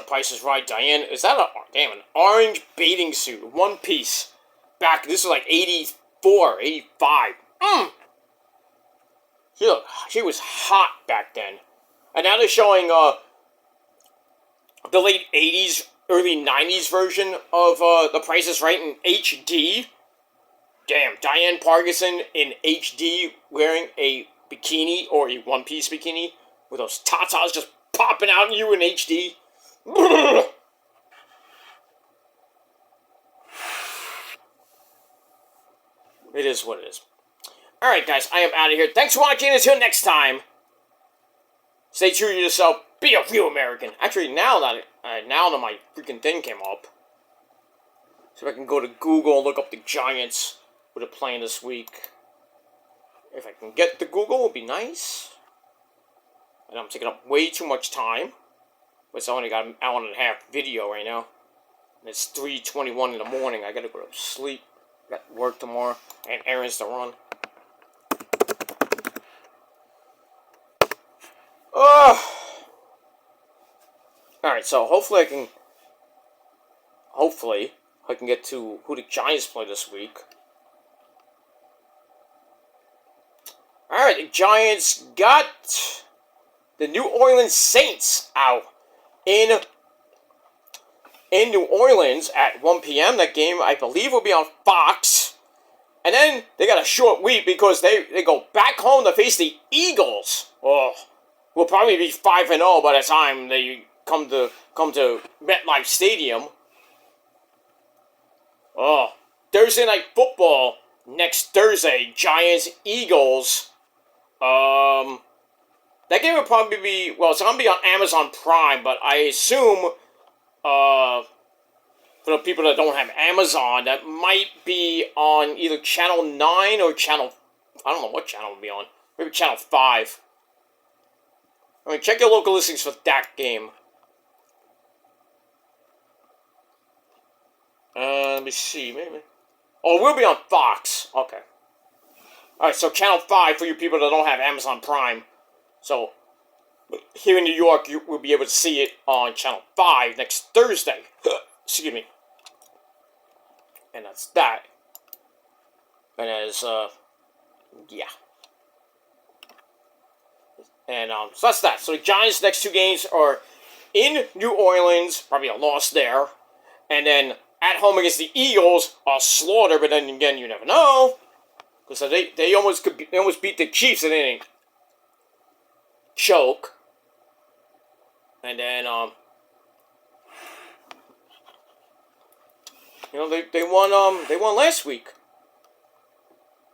Price is Right. Diane, is that an orange bathing suit? One piece. Back, this was like 84, 85. She was hot back then. And now they're showing the late 80s, early 90s version of The Price is Right in HD. Damn, Diane Parkinson in HD wearing a bikini or a one-piece bikini with those tatas just popping out in you in HD. It is what it is. Alright, guys, I am out of here. Thanks for watching. Until next time, stay true to yourself. Be a real American. Actually, now that my freaking thing came up, so if I can go to Google and look up the Giants who they're playing this week. If I can get to Google, it would be nice. And I'm taking up way too much time. But it's only got an hour and a half video right now. And it's 3:21 in the morning. I gotta go to sleep. Got work tomorrow. And errands to run. Alright, so hopefully I can get to who the Giants play this week. Alright, the Giants got the New Orleans Saints out in New Orleans at 1 p.m. That game, I believe, will be on Fox. And then they got a short week because they go back home to face the Eagles. Oh, will probably be 5-0 by the time they come to MetLife Stadium. Oh, Thursday Night Football next Thursday, Giants Eagles. That game will probably be, well, it's gonna be on Amazon Prime, but I assume for the people that don't have Amazon, that might be on either Channel 9 or Channel, I don't know what channel it will be on. Maybe Channel 5. I mean, check your local listings for that game. Let me see, maybe. Oh, it will be on Fox. Okay. Alright, so Channel 5 for you people that don't have Amazon Prime. So, here in New York, you will be able to see it on Channel 5 next Thursday. Excuse me. And that's that. And as, yeah. And, so that's that. So the Giants' next two games are in New Orleans, probably a loss there. And then at home against the Eagles, a slaughter, but then again, you never know. Because they almost beat the Chiefs and they didn't choke. And then, you know, they won last week.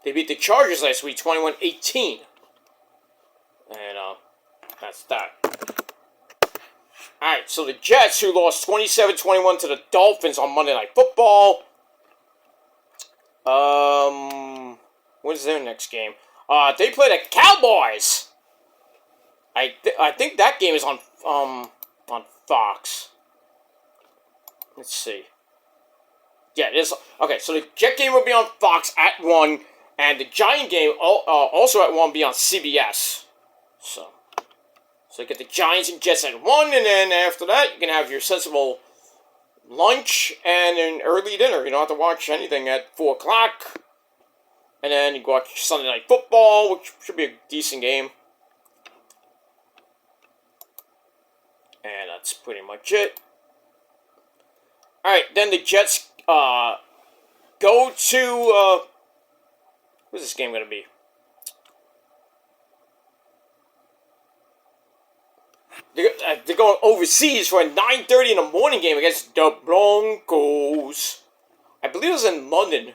They beat the Chargers last week, 21-18. And, that's that. Alright, so the Jets, who lost 27-21 to the Dolphins on Monday Night Football. When's their next game? They play the Cowboys. I think that game is on Fox. Let's see. Yeah, it is. Okay, so the Jet game will be on Fox at 1, and the Giant game also at 1 be on CBS. So you get the Giants and Jets at 1, and then after that, you can have your sensible lunch and an early dinner. You don't have to watch anything at 4 o'clock. And then you go watch Sunday Night Football, which should be a decent game. And that's pretty much it. Alright, then the Jets go to, who's this game going to be? They're going overseas for a 9:30 in the morning game against the Broncos. I believe it was in London.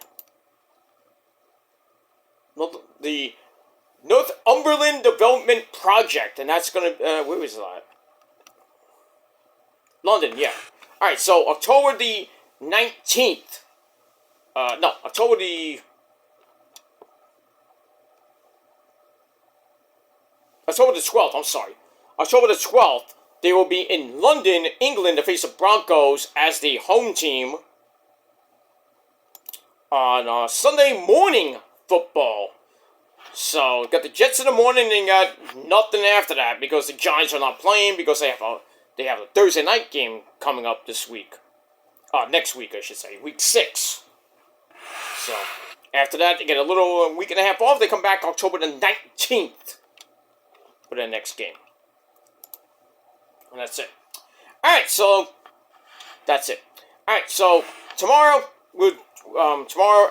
The Northumberland Development Project, and that's going to, where was that? London, yeah. Alright, so October the 19th. October the 12th, I'm sorry. October the 12th, they will be in London, England, to face the Broncos as the home team on Sunday morning football. So, got the Jets in the morning and got nothing after that because the Giants are not playing because they have a Thursday night game coming up this week. Next week, I should say. Week 6. So, after that, they get a little week and a half off. They come back October the 19th for their next game. And that's it. Alright, so that's it. Alright, so tomorrow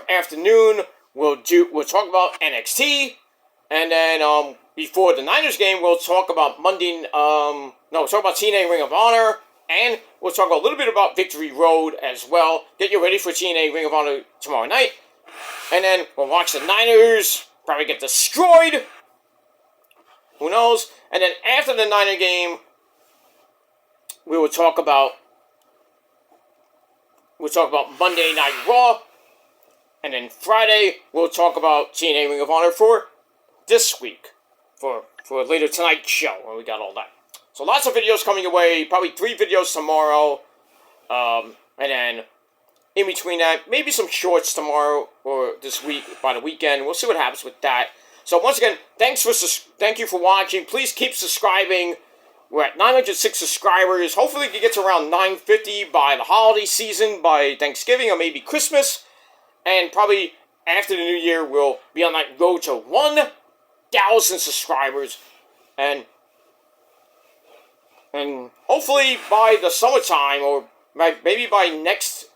afternoon, we'll talk about NXT, and then before the Niners game, we'll talk about we'll talk about TNA Ring of Honor, and we'll talk a little bit about Victory Road as well. Get you ready for TNA Ring of Honor tomorrow night, and then we'll watch the Niners probably get destroyed. Who knows? And then after the Niner game, we will talk about Monday Night Raw, and then Friday we'll talk about TNA Ring of Honor for this week, for later tonight's show where we got all that. So lots of videos coming your way, probably 3 videos tomorrow, and then in between that, maybe some shorts tomorrow or this week by the weekend. We'll see what happens with that. So once again, thank you for watching. Please keep subscribing. We're at 906 subscribers. Hopefully we can get to around 950 by the holiday season, by Thanksgiving or maybe Christmas. And probably after the new year, we'll be on that road to 1,000 subscribers. And hopefully by the summertime, or maybe by next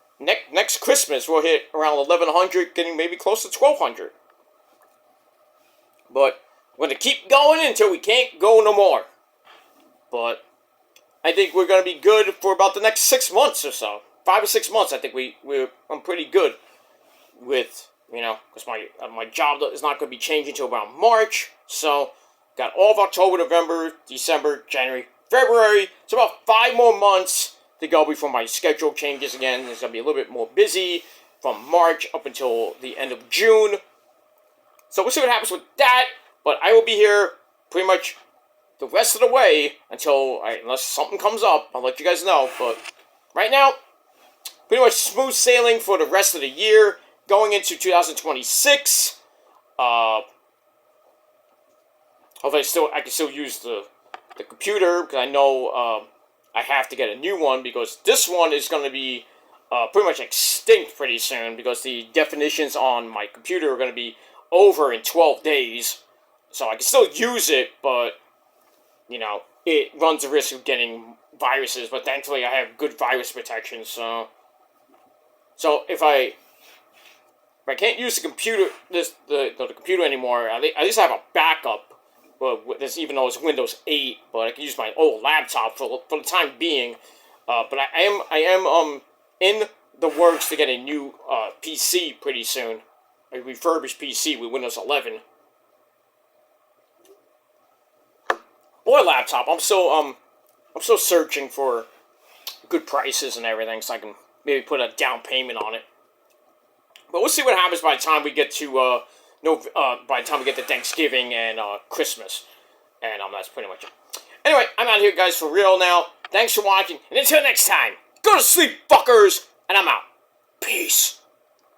Christmas, we'll hit around 1,100, getting maybe close to 1,200. But we're going to keep going until we can't go no more. But I think we're going to be good for about the next 6 months or so. 5 or 6 months, I think I'm pretty good with, because my job is not going to be changing until around March. So, got all of October, November, December, January, February. It's about 5 more months to go before my schedule changes again. It's going to be a little bit more busy from March up until the end of June. So we'll see what happens with that. But I will be here pretty much the rest of the way unless something comes up. I'll let you guys know. But right now, pretty much smooth sailing for the rest of the year. Going into 2026. Hopefully I can still use the computer, because I know I have to get a new one, because this one is going to be pretty much extinct pretty soon, because the definitions on my computer are going to be over in 12 days. So I can still use it, but it runs the risk of getting viruses, but thankfully I have good virus protection, so if I can't use the computer, the computer anymore, at least I have a backup, even though it's Windows 8, but I can use my old laptop for the time being, but I am in the works to get a new PC pretty soon, a refurbished PC with Windows 11. Or laptop. I'm still searching for good prices and everything, so I can maybe put a down payment on it. But we'll see what happens by the time we get to Thanksgiving and Christmas, and that's pretty much it. Anyway, I'm out here, guys, for real now. Thanks for watching, and until next time, go to sleep, fuckers, and I'm out. Peace.